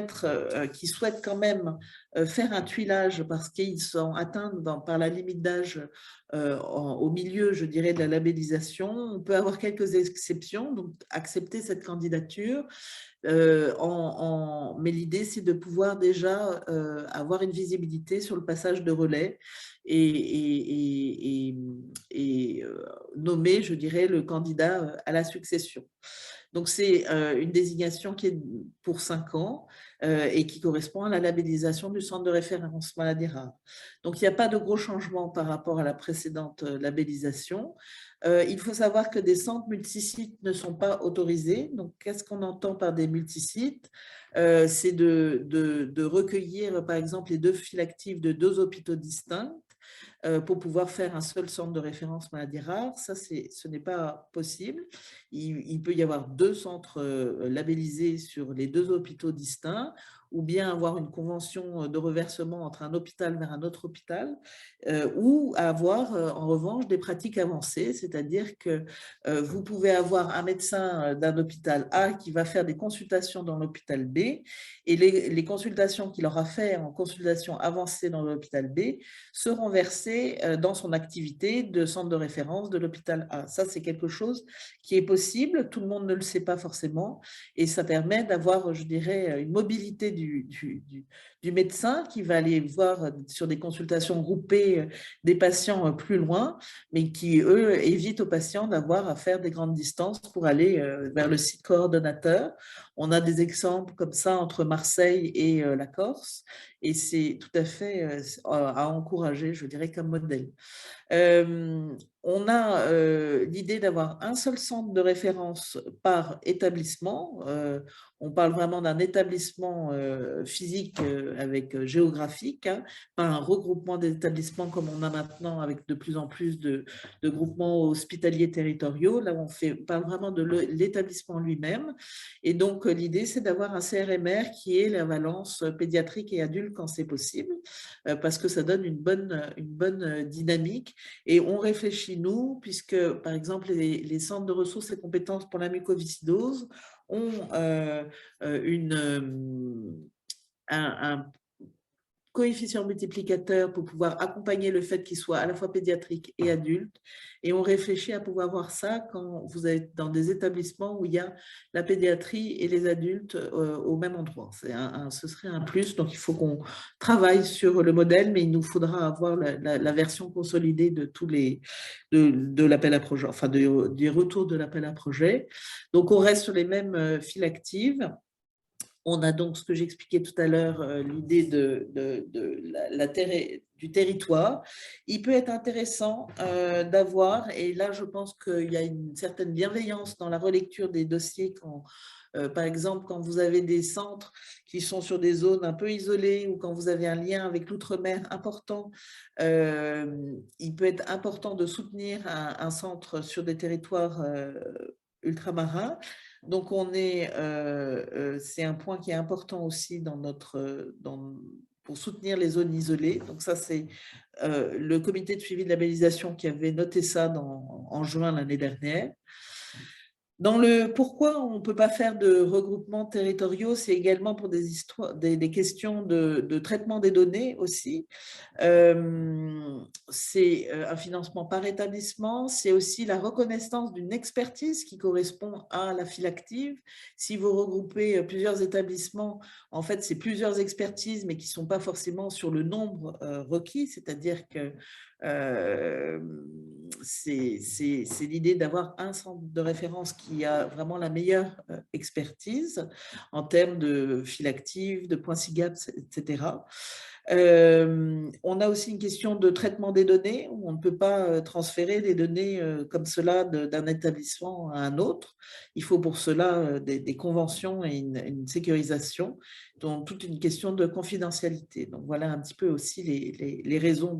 qui souhaitent quand même faire un tuilage parce qu'ils sont atteints par la limite d'âge au milieu, je dirais, de la labellisation. On peut avoir quelques exceptions, donc accepter cette candidature. Mais l'idée, c'est de pouvoir déjà avoir une visibilité sur le passage de relais et nommer, je dirais, le candidat à la succession. Donc, c'est une désignation qui est pour 5 ans et qui correspond à la labellisation du centre de référence maladies rares. Donc, il n'y a pas de gros changements par rapport à la précédente labellisation. Il faut savoir que des centres multisites ne sont pas autorisés. Donc, qu'est-ce qu'on entend par des multisites? c'est de recueillir, par exemple, les 2 fils actifs de 2 hôpitaux distincts pour pouvoir faire un seul centre de référence maladies rares. Ça, ce n'est pas possible. Il peut y avoir 2 centres labellisés sur les 2 hôpitaux distincts, ou bien avoir une convention de reversement entre un hôpital vers un autre hôpital, ou avoir en revanche des pratiques avancées, c'est-à-dire que vous pouvez avoir un médecin d'un hôpital A qui va faire des consultations dans l'hôpital B, et les consultations qu'il aura fait en consultation avancée dans l'hôpital B seront versées dans son activité de centre de référence de l'hôpital A. Ça, c'est quelque chose qui est possible, tout le monde ne le sait pas forcément, et ça permet d'avoir, je dirais, une mobilité du médecin qui va aller voir sur des consultations groupées des patients plus loin, mais qui, eux, évitent aux patients d'avoir à faire des grandes distances pour aller vers le site coordonnateur. On a des exemples comme ça entre Marseille et la Corse, et c'est tout à fait à encourager, je dirais, comme modèle. On a l'idée d'avoir un seul centre de référence par établissement. On parle vraiment d'un établissement physique avec géographique, hein, pas un regroupement d'établissements comme on a maintenant avec de plus en plus de groupements hospitaliers territoriaux. Là, on parle vraiment de l'établissement lui-même. Et donc, l'idée, c'est d'avoir un CRMR qui ait la valence pédiatrique et adulte quand c'est possible, parce que ça donne une bonne dynamique. Et on réfléchit, nous, puisque, par exemple, les centres de ressources et compétences pour la mucoviscidose ont un coefficient multiplicateur pour pouvoir accompagner le fait qu'il soit à la fois pédiatrique et adulte. Et on réfléchit à pouvoir voir ça quand vous êtes dans des établissements où il y a la pédiatrie et les adultes au même endroit. Ce serait un plus, donc il faut qu'on travaille sur le modèle, mais il nous faudra avoir la version consolidée de tous de l'appel à projet, enfin du retour de l'appel à projet. Donc on reste sur les mêmes files actives. On a donc ce que j'expliquais tout à l'heure, l'idée du territoire. Il peut être intéressant d'avoir, et là je pense qu'il y a une certaine bienveillance dans la relecture des dossiers quand, par exemple, quand vous avez des centres qui sont sur des zones un peu isolées ou quand vous avez un lien avec l'outre-mer important, il peut être important de soutenir un centre sur des territoires ultramarins. Donc, c'est un point qui est important aussi pour soutenir les zones isolées. Donc, ça, c'est le comité de suivi de labellisation qui avait noté ça en juin l'année dernière. Dans le pourquoi on ne peut pas faire de regroupements territoriaux, c'est également pour des questions de traitement des données aussi. C'est un financement par établissement, c'est aussi la reconnaissance d'une expertise qui correspond à la file active. Si vous regroupez plusieurs établissements, en fait, c'est plusieurs expertises, mais qui ne sont pas forcément sur le nombre requis, c'est-à-dire que c'est l'idée d'avoir un centre de référence qui a vraiment la meilleure expertise en termes de file active, de points SIGAP, etc. On a aussi une question de traitement des données, où on ne peut pas transférer des données comme cela d'un établissement à un autre. Il faut pour cela des conventions et une sécurisation, donc toute une question de confidentialité. Donc voilà un petit peu aussi les raisons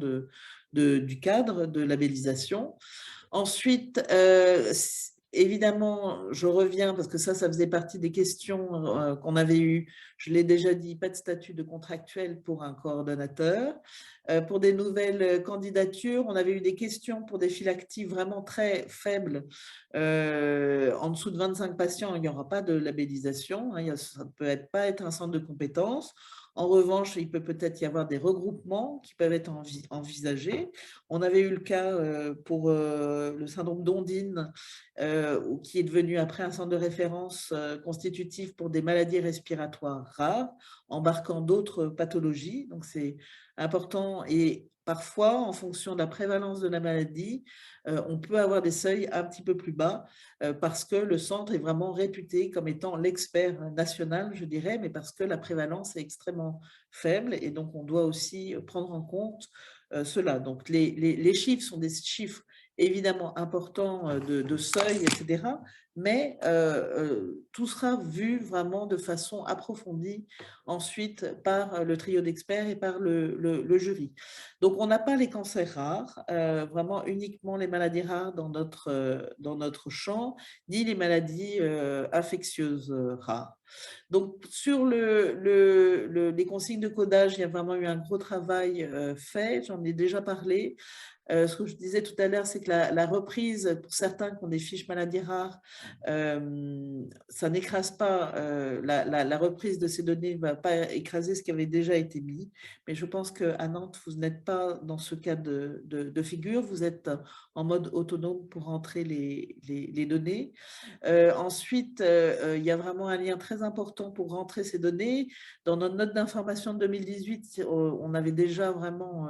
du cadre de labellisation. Ensuite, évidemment, je reviens parce que ça faisait partie des questions qu'on avait eues. Je l'ai déjà dit, pas de statut de contractuel pour un coordonnateur. Pour des nouvelles candidatures, on avait eu des questions pour des files actives vraiment très faibles. En dessous de 25 patients, il n'y aura pas de labellisation. Ça ne peut pas être un centre de compétences. En revanche, il peut-être y avoir des regroupements qui peuvent être envisagés. On avait eu le cas pour le syndrome d'Ondine, qui est devenu après un centre de référence constitutif pour des maladies respiratoires rares, embarquant d'autres pathologies. Donc, c'est important. Et parfois, en fonction de la prévalence de la maladie, on peut avoir des seuils un petit peu plus bas parce que le centre est vraiment réputé comme étant l'expert national, je dirais, mais parce que la prévalence est extrêmement faible et donc on doit aussi prendre en compte cela. Donc les chiffres sont des chiffres évidemment importants de seuil, etc. mais tout sera vu vraiment de façon approfondie ensuite par le trio d'experts et par le jury. Donc, on n'a pas les cancers rares, vraiment uniquement les maladies rares dans notre champ, ni les maladies infectieuses rares. Donc, sur les consignes de codage, il y a vraiment eu un gros travail fait, j'en ai déjà parlé. Ce que je disais tout à l'heure, c'est que la reprise, pour certains qui ont des fiches maladies rares, ça n'écrase pas, la reprise de ces données ne va pas écraser ce qui avait déjà été mis. Mais je pense qu'à Nantes, vous n'êtes pas dans ce cas de figure, vous êtes en mode autonome pour rentrer les données. Ensuite, il y a vraiment un lien très important pour rentrer ces données. Dans notre note d'information de 2018, on avait déjà vraiment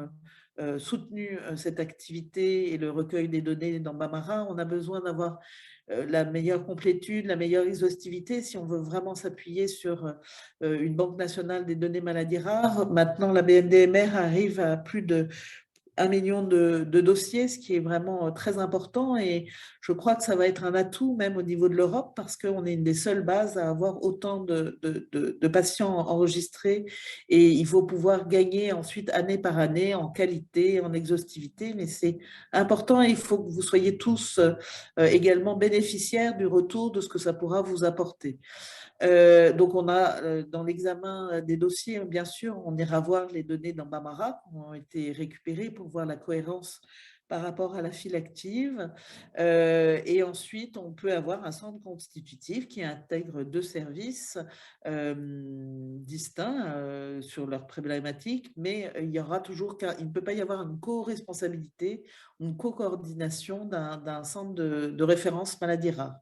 soutenu cette activité et le recueil des données dans Bambara. On a besoin d'avoir la meilleure complétude, la meilleure exhaustivité si on veut vraiment s'appuyer sur une banque nationale des données maladies rares. Maintenant, la BNDMR arrive à plus de 1 million de dossiers, ce qui est vraiment très important, et je crois que ça va être un atout même au niveau de l'Europe parce qu'on est une des seules bases à avoir autant de patients enregistrés, et il faut pouvoir gagner ensuite année par année en qualité, en exhaustivité, mais c'est important et il faut que vous soyez tous également bénéficiaires du retour de ce que ça pourra vous apporter. Donc, on a dans l'examen des dossiers, bien sûr, on ira voir les données dans Bambara qui ont été récupérées pour voir la cohérence par rapport à la file active. Et ensuite, on peut avoir un centre constitutif qui intègre 2 services distincts sur leurs problématiques, mais il ne peut pas y avoir une co-responsabilité, une co-coordination d'un centre de référence maladie rare.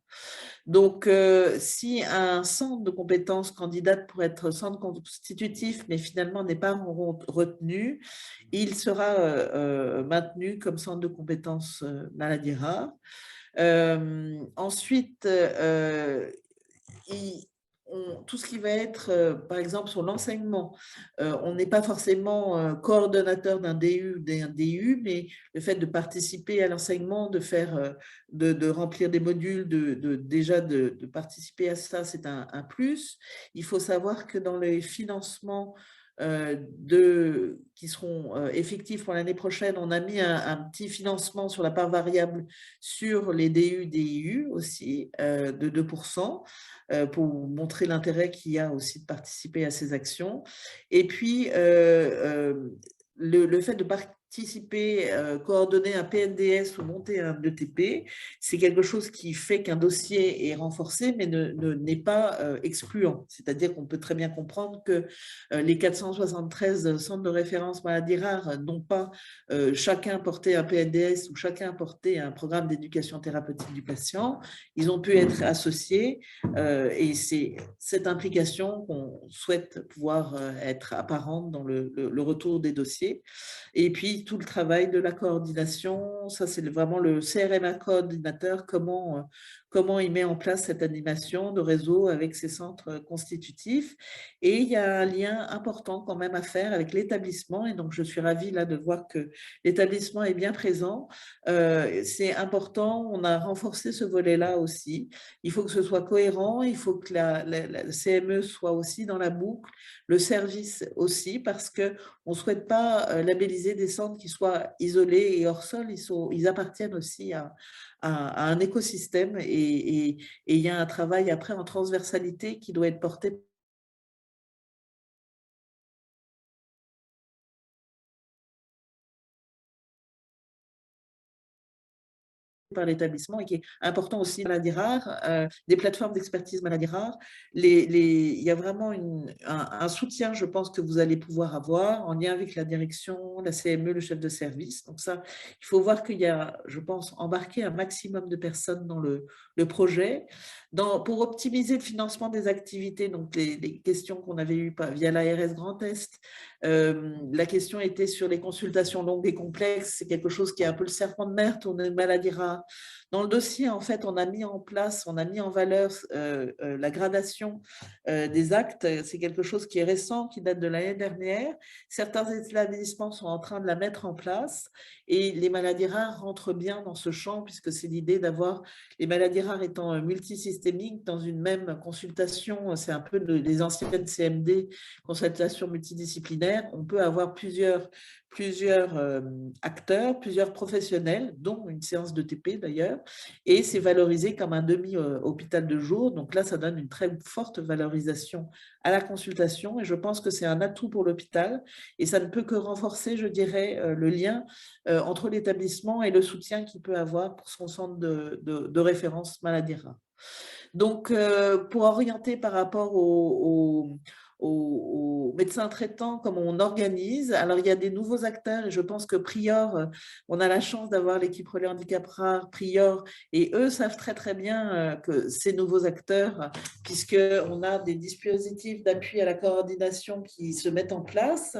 Donc, si un centre de compétences candidate pour être centre constitutif, mais finalement n'est pas retenu, il sera maintenu comme centre de compétences maladies rares. Ensuite, tout ce qui va être, par exemple, sur l'enseignement, on n'est pas forcément coordonnateur d'un DU ou d'un DU, mais le fait de participer à l'enseignement, de remplir des modules, déjà de participer à ça, c'est un plus. Il faut savoir que dans les financements qui seront effectifs pour l'année prochaine, on a mis un petit financement sur la part variable sur les DU, DIU aussi, de 2%. Pour montrer l'intérêt qu'il y a aussi de participer à ces actions. Et puis, le fait de participer, coordonner un PNDS ou monter un ETP, c'est quelque chose qui fait qu'un dossier est renforcé, mais n'est pas excluant. C'est-à-dire qu'on peut très bien comprendre que les 473 centres de référence maladies rares n'ont pas chacun porté un PNDS ou chacun porté un programme d'éducation thérapeutique du patient. Ils ont pu être associés et c'est cette implication qu'on souhaite pouvoir être apparente dans le retour des dossiers. Et puis, tout le travail de la coordination, ça c'est vraiment le CRMA coordinateur, comment il met en place cette animation de réseau avec ces centres constitutifs. Et il y a un lien important quand même à faire avec l'établissement, et donc je suis ravie là de voir que l'établissement est bien présent. C'est important, on a renforcé ce volet-là aussi. Il faut que ce soit cohérent, il faut que la CME soit aussi dans la boucle, le service aussi, parce qu'on ne souhaite pas labelliser des centres qui soient isolés et hors sol, ils appartiennent aussi à un écosystème, et il y a un travail après en transversalité qui doit être porté par l'établissement et qui est important aussi maladies rares, des plateformes d'expertise maladies rares. Il y a vraiment un soutien, je pense, que vous allez pouvoir avoir en lien avec la direction, la CME, le chef de service. Donc ça, il faut voir qu'il y a, je pense, embarqué un maximum de personnes dans le projet. Pour optimiser le financement des activités, donc les questions qu'on avait eues via l'ARS Grand Est, la question était sur les consultations longues et complexes. C'est quelque chose qui est un peu le serpent de mer, tourné de maladies rares. Dans le dossier, en fait, on a mis en valeur la gradation des actes. C'est quelque chose qui est récent, qui date de l'année dernière. Certains établissements sont en train de la mettre en place et les maladies rares rentrent bien dans ce champ puisque c'est l'idée d'avoir les maladies rares étant multisystémiques dans une même consultation. C'est un peu les anciennes CMD, consultations multidisciplinaires. On peut avoir plusieurs acteurs, plusieurs professionnels, dont une séance de TP d'ailleurs, et c'est valorisé comme un demi-hôpital de jour. Donc là, ça donne une très forte valorisation à la consultation et je pense que c'est un atout pour l'hôpital et ça ne peut que renforcer, je dirais, le lien entre l'établissement et le soutien qu'il peut avoir pour son centre de référence maladies rares. Donc, pour orienter par rapport aux médecins traitants, comment on organise. Alors, il y a des nouveaux acteurs et je pense que Prior, on a la chance d'avoir l'équipe Relais Handicap Rare, Prior, et eux savent très très bien que ces nouveaux acteurs, puisqu'on a des dispositifs d'appui à la coordination qui se mettent en place,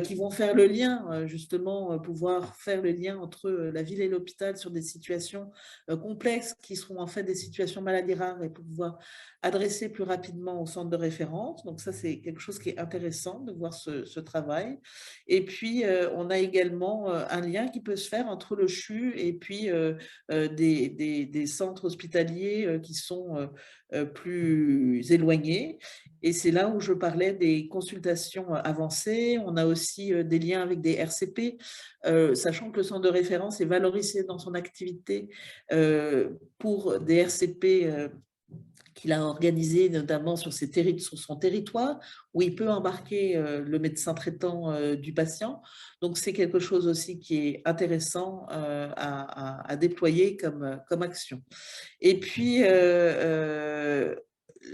qui vont faire le lien, justement, pouvoir faire le lien entre la ville et l'hôpital sur des situations complexes qui seront en fait des situations maladies rares et pour pouvoir adresser plus rapidement au centre de référence. Donc ça, c'est quelque chose qui est intéressant de voir ce travail. Et puis, on a également un lien qui peut se faire entre le CHU et puis des centres hospitaliers qui sont plus éloignés. Et c'est là où je parlais des consultations avancées. On a aussi des liens avec des RCP, sachant que le centre de référence est valorisé dans son activité pour des RCP qu'il a organisé notamment sur son territoire, où il peut embarquer le médecin traitant du patient. Donc, c'est quelque chose aussi qui est intéressant à déployer comme action. Et puis,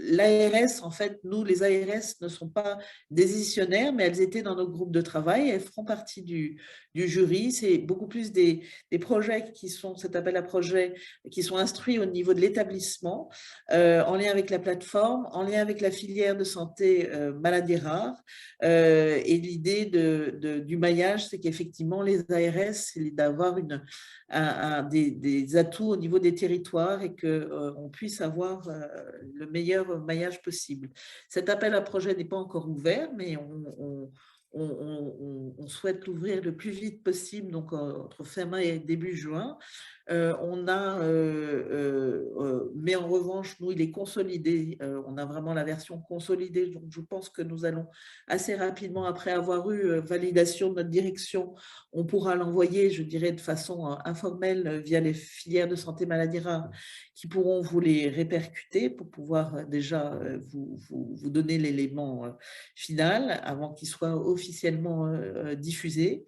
l'ARS, en fait, nous, les ARS ne sont pas décisionnaires, mais elles étaient dans nos groupes de travail, elles feront partie du jury. C'est beaucoup plus des projets qui sont, cet appel à projet, qui sont instruits au niveau de l'établissement, en lien avec la plateforme, en lien avec la filière de santé maladies rares. Et l'idée du maillage, c'est qu'effectivement, les ARS, c'est d'avoir des atouts au niveau des territoires et qu'on puisse avoir le meilleur maillage possible. Cet appel à projet n'est pas encore ouvert, mais on souhaite l'ouvrir le plus vite possible, donc entre fin mai et début juin. Mais en revanche, nous, il est consolidé. On a vraiment la version consolidée. Donc, je pense que nous allons assez rapidement, après avoir eu validation de notre direction, on pourra l'envoyer, je dirais, de façon informelle via les filières de santé maladies rares qui pourront vous les répercuter pour pouvoir déjà vous donner l'élément final avant qu'il soit officiellement diffusé.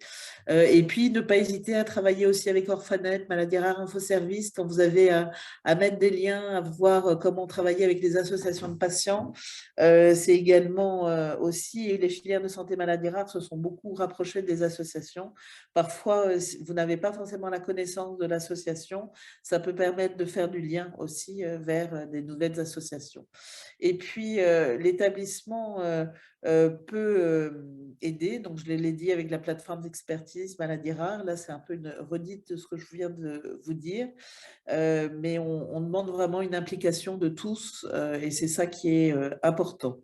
Et puis, ne pas hésiter à travailler aussi avec Orphanet, Maladies Rares, Infoservice, quand vous avez à mettre des liens, à voir comment travailler avec les associations de patients. C'est également aussi, les filières de santé maladies rares se sont beaucoup rapprochées des associations. Parfois, vous n'avez pas forcément la connaissance de l'association. Ça peut permettre de faire du lien aussi vers des nouvelles associations. Et puis, l'établissement peut aider, donc je l'ai dit avec la plateforme d'expertise maladies rares, là c'est un peu une redite de ce que je viens de vous dire, mais on demande vraiment une implication de tous et c'est ça qui est important.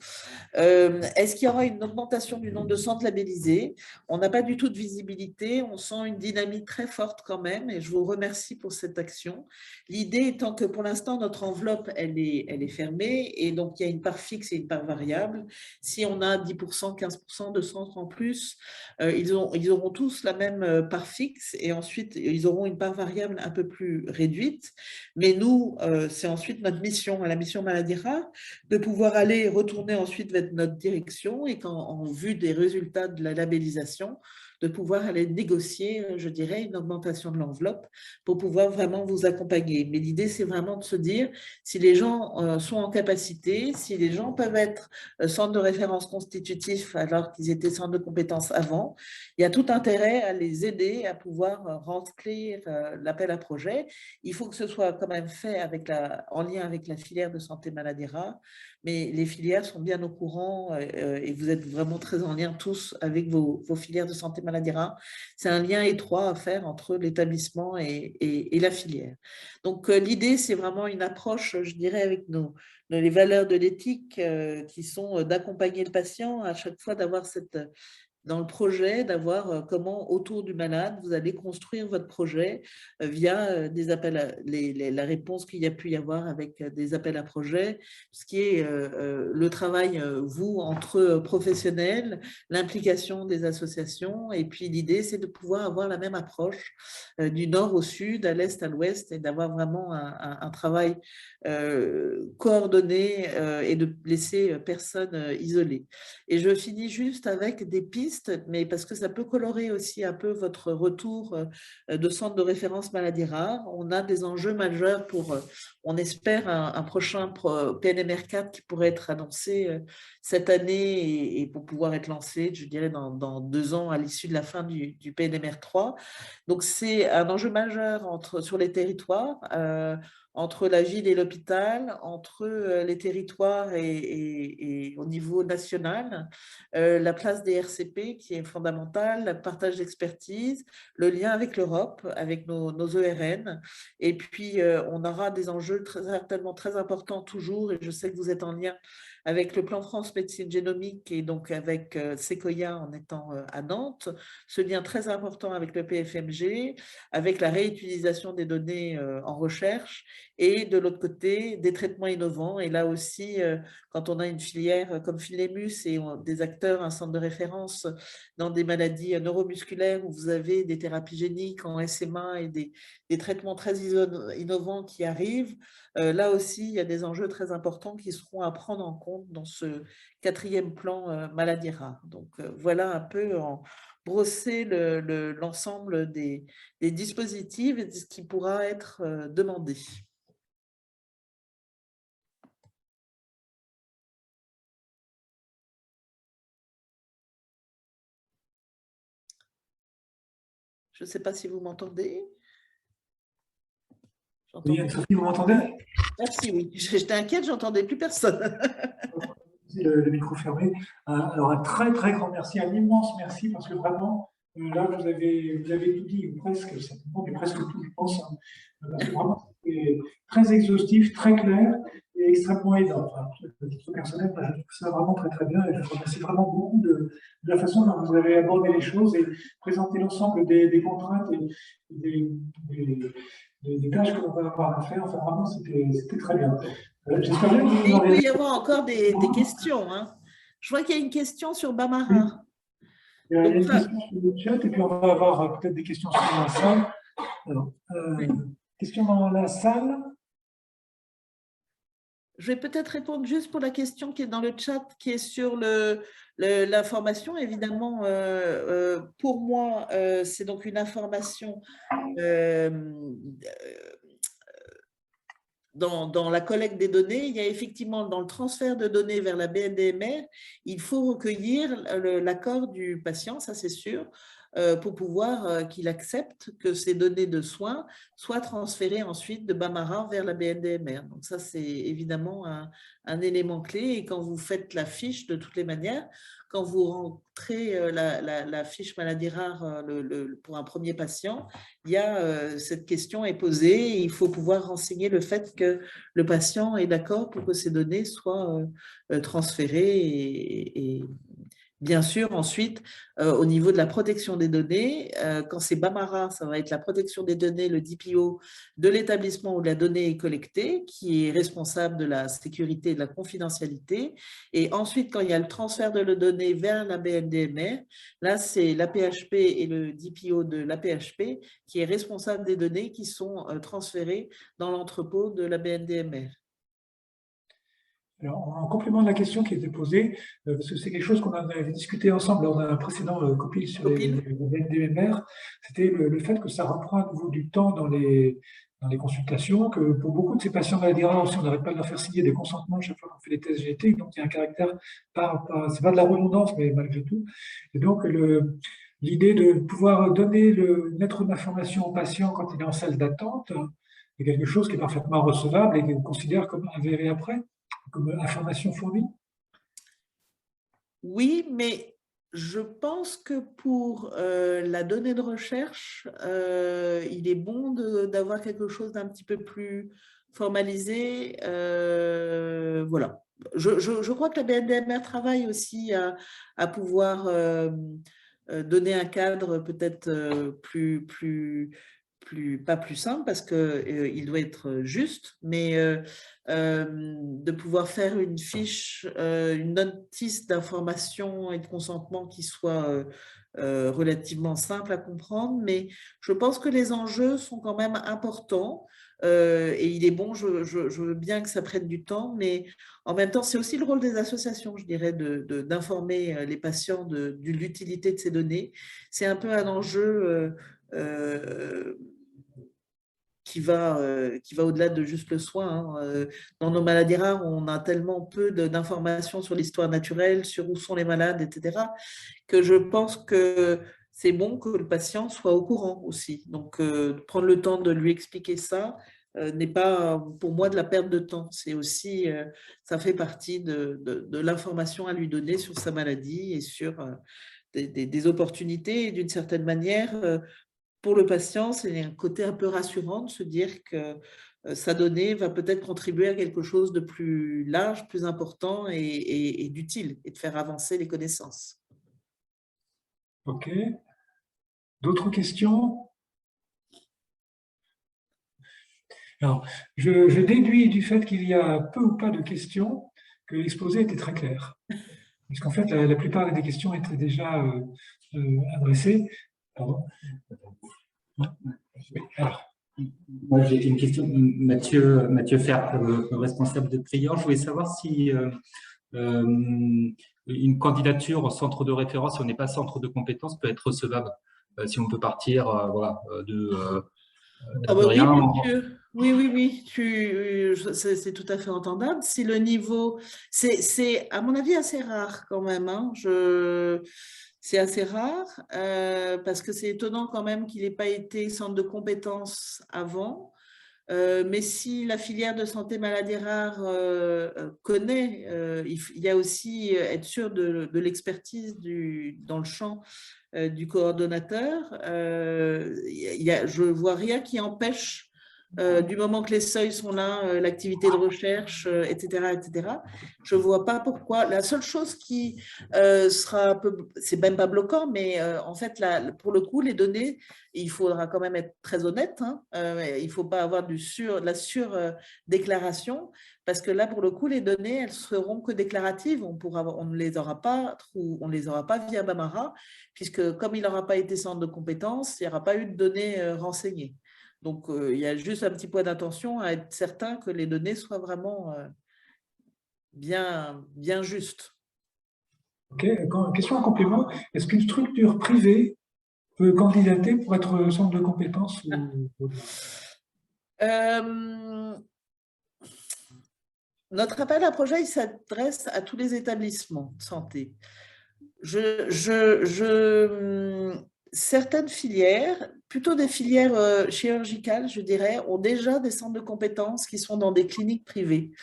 Est-ce qu'il y aura une augmentation du nombre de centres labellisés? On n'a pas du tout de visibilité, on sent une dynamique très forte quand même et je vous remercie pour cette action. L'idée étant que pour l'instant notre enveloppe elle est fermée et donc il y a une part fixe et une part variable. Si on a 10%, 15% de centres en plus, ils auront tous la même part fixe et ensuite ils auront une part variable un peu plus réduite. Mais nous, c'est ensuite notre mission, la mission maladies rares, de pouvoir aller retourner ensuite vers notre direction et qu'en vue des résultats de la labellisation, de pouvoir aller négocier, je dirais, une augmentation de l'enveloppe pour pouvoir vraiment vous accompagner. Mais l'idée, c'est vraiment de se dire, si les gens sont en capacité, si les gens peuvent être centres de référence constitutifs alors qu'ils étaient centres de compétences avant, il y a tout intérêt à les aider à pouvoir remplir l'appel à projet. Il faut que ce soit quand même fait en lien avec la filière de santé maladie rare, mais les filières sont bien au courant et vous êtes vraiment très en lien tous avec vos filières de santé maladie rare. C'est un lien étroit à faire entre l'établissement et la filière. Donc l'idée, c'est vraiment une approche, je dirais, avec les valeurs de l'éthique qui sont d'accompagner le patient, à chaque fois d'avoir dans le projet, d'avoir comment, autour du malade, vous allez construire votre projet via des appels la réponse qu'il y a pu y avoir avec des appels à projets, ce qui est le travail, vous, entre professionnels, l'implication des associations, et puis l'idée, c'est de pouvoir avoir la même approche du nord au sud, à l'est à l'ouest, et d'avoir vraiment un travail coordonné et de laisser personne isolée. Et je finis juste avec des pistes, mais parce que ça peut colorer aussi un peu votre retour de centre de référence maladie rare. On a des enjeux majeurs pour, on espère, un prochain PNMR 4 qui pourrait être annoncé cette année et pour pouvoir être lancé, je dirais, dans 2 ans à l'issue de la fin du PNMR 3. Donc, c'est un enjeu majeur sur les territoires, entre la ville et l'hôpital, entre les territoires et au niveau national, la place des RCP qui est fondamentale, le partage d'expertise, le lien avec l'Europe, avec nos ERN. Et puis, on aura des enjeux certainement très importants toujours, et je sais que vous êtes en lien avec le plan France Médecine Génomique et donc avec Sequoia en étant à Nantes, ce lien très important avec le PFMG, avec la réutilisation des données en recherche et de l'autre côté, des traitements innovants. Et là aussi, quand on a une filière comme Filemus et des acteurs, un centre de référence dans des maladies neuromusculaires où vous avez des thérapies géniques en SMA et des traitements très innovants qui arrivent, là aussi, il y a des enjeux très importants qui seront à prendre en compte dans ce 4e plan maladie rare. Donc, voilà un peu en brosser l'ensemble des dispositifs et de ce qui pourra être demandé. Je ne sais pas si vous m'entendez. Oui, Sophie, vous m'entendez? Merci, oui. J'étais inquiète, je n'entendais plus personne. Le micro fermé. Alors, un très, très grand merci, un immense merci, parce que vraiment, là, vous avez tout dit, presque, certainement, mais presque tout, je pense. Hein, parce que vraiment, c'est très exhaustif, très clair et extrêmement aidant. Enfin, à titre personnel, je trouve ça vraiment très, très bien et je vous remercie vraiment beaucoup de la façon dont vous avez abordé les choses et présenté l'ensemble des contraintes et des tâches qu'on va avoir à faire. Enfin, vraiment, c'était très bien. J'espère bien que vous il peut y avoir encore des questions. Hein. Je vois qu'il y a une question sur Bamara. Il y a une question sur le chat et puis on va avoir peut-être des questions sur la salle. Alors, question dans la salle. Je vais peut-être répondre juste pour la question qui est dans le chat, qui est sur l'information. Évidemment, pour moi, c'est donc une information dans la collecte des données. Il y a effectivement dans le transfert de données vers la BNDMR, il faut recueillir l'accord du patient, ça c'est sûr, pour pouvoir qu'il accepte que ces données de soins soient transférées ensuite de Bamara vers la BNDMR. Donc ça, c'est évidemment un élément clé. Et quand vous faites la fiche, de toutes les manières, quand vous rentrez la fiche maladie rare pour un premier patient, il y a cette question est posée. Il faut pouvoir renseigner le fait que le patient est d'accord pour que ces données soient transférées et bien sûr, ensuite, au niveau de la protection des données, quand c'est Bamara, ça va être la protection des données, le DPO de l'établissement où la donnée est collectée, qui est responsable de la sécurité et de la confidentialité. Et ensuite, quand il y a le transfert de la donnée vers la BNDMR, là, c'est l'APHP et le DPO de l'APHP qui est responsable des données qui sont transférées dans l'entrepôt de la BNDMR. Alors, en complément de la question qui était posée, parce que c'est quelque chose qu'on avait discuté ensemble lors d'un précédent COPIL sur les NDMR, c'était le fait que ça reprend à nouveau du temps dans les consultations, que pour beaucoup de ces patients maladies rares aussi, on n'arrête pas de leur faire signer des consentements chaque fois qu'on fait les tests génétiques, donc il y a un caractère, c'est pas de la redondance, mais malgré tout. Et donc, l'idée de pouvoir donner mettre une information au patient quand il est en salle d'attente, c'est quelque chose qui est parfaitement recevable et qu'on considère comme avéré après, comme information fournie. Oui, mais je pense que pour la donnée de recherche, il est bon d'avoir quelque chose d'un petit peu plus formalisé. Voilà. Je crois que la BNDMR travaille aussi à pouvoir donner un cadre peut-être pas plus simple parce qu'il doit être juste, mais de pouvoir faire une fiche, une notice d'information et de consentement qui soit relativement simple à comprendre, mais je pense que les enjeux sont quand même importants et il est bon, je veux bien que ça prenne du temps, mais en même temps, c'est aussi le rôle des associations, je dirais, d'informer les patients de l'utilité de ces données. C'est un peu un enjeu qui va au-delà de juste le soin. Dans nos maladies rares, on a tellement peu d'informations sur l'histoire naturelle, sur où sont les malades, etc., que je pense que c'est bon que le patient soit au courant aussi. Donc, prendre le temps de lui expliquer ça n'est pas, pour moi, de la perte de temps. C'est aussi, ça fait partie de l'information à lui donner sur sa maladie et sur des opportunités. Et d'une certaine manière, pour le patient, c'est un côté un peu rassurant de se dire que sa donnée va peut-être contribuer à quelque chose de plus large, plus important et d'utile, et de faire avancer les connaissances. OK. D'autres questions? Alors, je déduis du fait qu'il y a peu ou pas de questions que l'exposé était très clair. Puisqu'en fait, la plupart des questions étaient déjà adressées. Pardon. Alors. Moi, j'ai une question. Mathieu Ferp, le responsable de Prior. Je voulais savoir si une candidature au centre de référence, si on n'est pas centre de compétences, peut être recevable. Si on peut partir voilà, de rien. Oui, c'est tout à fait entendable. Si le niveau, c'est à mon avis assez rare quand même. Hein. C'est assez rare parce que c'est étonnant quand même qu'il n'ait pas été centre de compétences avant. Mais si la filière de santé maladies rares connaît, il y a aussi être sûr de l'expertise dans le champ du coordonnateur. Je ne vois rien qui empêche, du moment que les seuils sont là, l'activité de recherche, etc., etc. Je ne vois pas pourquoi. La seule chose qui sera un peu, c'est même pas bloquant, mais en fait, là, pour le coup, les données, il faudra quand même être très honnête. Hein, il ne faut pas avoir de la sur-déclaration, parce que là, pour le coup, les données, elles seront que déclaratives. On ne les aura pas via Bambara, puisque comme il n'aura pas été centre de compétences, il n'y aura pas eu de données renseignées. Donc, il y a juste un petit point d'attention à être certain que les données soient vraiment bien justes. OK. Question en complément. Est-ce qu'une structure privée peut candidater pour être centre de compétences Notre appel à projet, il s'adresse à tous les établissements de santé. Certaines filières, plutôt des filières chirurgicales, je dirais, ont déjà des centres de compétences qui sont dans des cliniques privées.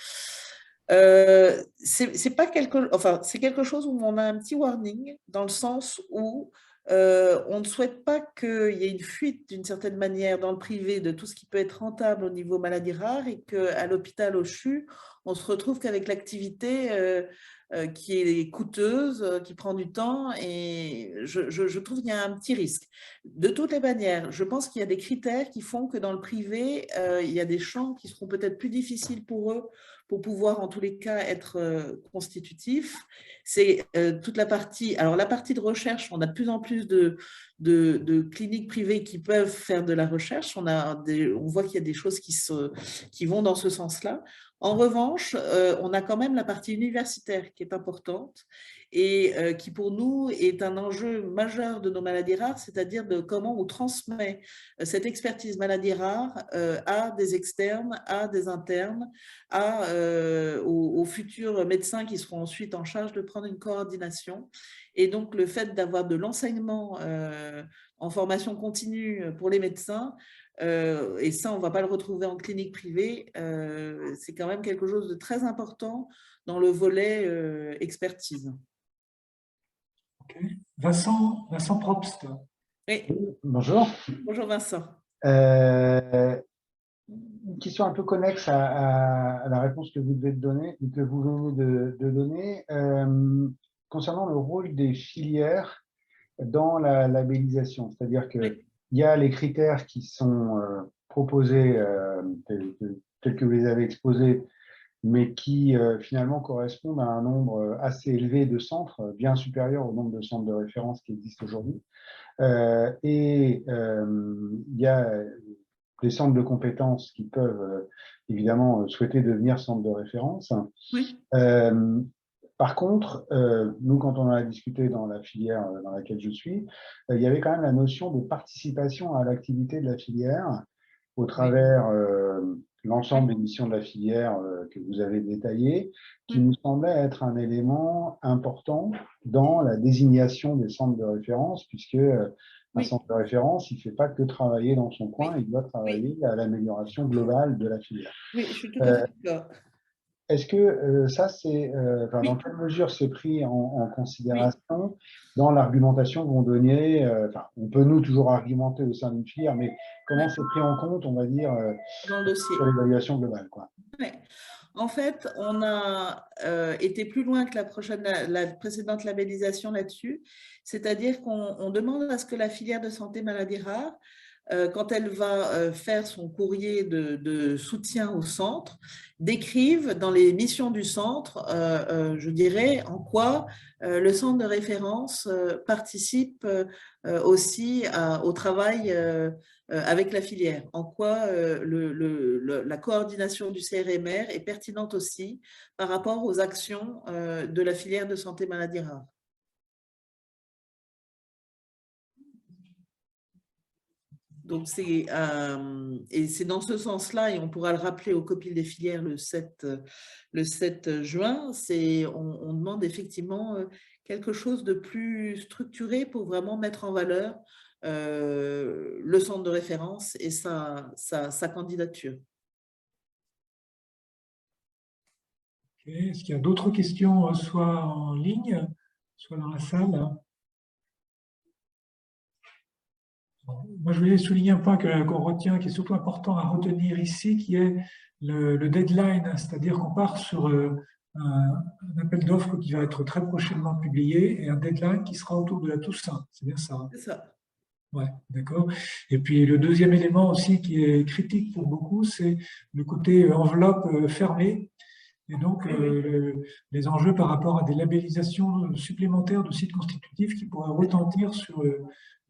C'est quelque chose où on a un petit warning, dans le sens où on ne souhaite pas qu'il y ait une fuite d'une certaine manière dans le privé de tout ce qui peut être rentable au niveau maladies rares et qu'à l'hôpital au CHU, on se retrouve qu'avec l'activité qui est coûteuse, qui prend du temps, et je trouve qu'il y a un petit risque. De toutes les manières, je pense qu'il y a des critères qui font que dans le privé, il y a des champs qui seront peut-être plus difficiles pour eux pour pouvoir en tous les cas être constitutifs. C'est toute la partie, alors la partie de recherche, on a de plus en plus de cliniques privées qui peuvent faire de la recherche, on voit qu'il y a des choses qui vont dans ce sens-là. En revanche, on a quand même la partie universitaire qui est importante et qui pour nous est un enjeu majeur de nos maladies rares, c'est-à-dire de comment on transmet cette expertise maladies rares à des externes, à des internes, aux futurs médecins qui seront ensuite en charge de prendre une coordination. Et donc, le fait d'avoir de l'enseignement en formation continue pour les médecins, et ça, on ne va pas le retrouver en clinique privée, c'est quand même quelque chose de très important dans le volet expertise. Okay. Vincent Probst. Oui. Bonjour. Bonjour Vincent. Une question un peu connexe à la réponse que vous venez de donner, concernant le rôle des filières dans la labellisation. C'est-à-dire qu'il y a les critères qui sont proposés, tels que vous les avez exposés, mais qui finalement correspondent à un nombre assez élevé de centres, bien supérieur au nombre de centres de référence qui existent aujourd'hui. Il y a des centres de compétences qui peuvent évidemment souhaiter devenir centres de référence. Oui. Par contre, nous, quand on a discuté dans la filière dans laquelle je suis, il y avait quand même la notion de participation à l'activité de la filière au travers l'ensemble des missions de la filière que vous avez détaillées, qui nous semblait être un élément important dans la désignation des centres de référence, puisque un centre de référence, il ne fait pas que travailler dans son coin, il doit travailler à l'amélioration globale de la filière. Oui, je suis tout à fait d'accord. Est-ce que ça, dans quelle mesure c'est pris en considération dans l'argumentation que vont donner, on peut nous toujours argumenter au sein d'une filière, mais comment c'est pris en compte, on va dire, dans le dossier sur l'évaluation globale, quoi. En fait, on a été plus loin que la précédente labellisation là-dessus, c'est-à-dire qu'on demande à ce que la filière de santé maladies rares, quand elle va faire son courrier de soutien au centre, décrive dans les missions du centre, je dirais, en quoi le centre de référence participe aussi au travail avec la filière, en quoi la coordination du CRMR est pertinente aussi par rapport aux actions de la filière de santé maladies rares. Donc, c'est dans ce sens-là, et on pourra le rappeler au COPIL des filières le 7 juin, on demande effectivement quelque chose de plus structuré pour vraiment mettre en valeur le centre de référence et sa candidature. Okay. Est-ce qu'il y a d'autres questions, soit en ligne, soit dans la salle? Moi, je voulais souligner un point qu'on retient, qui est surtout important à retenir ici, qui est le deadline, c'est-à-dire qu'on part sur un appel d'offres qui va être très prochainement publié et un deadline qui sera autour de la Toussaint. C'est bien ça? C'est ça. Ouais, d'accord. Et puis le deuxième élément aussi qui est critique pour beaucoup, c'est le côté enveloppe fermée. Et donc, les enjeux par rapport à des labellisations supplémentaires de sites constitutifs qui pourraient retentir sur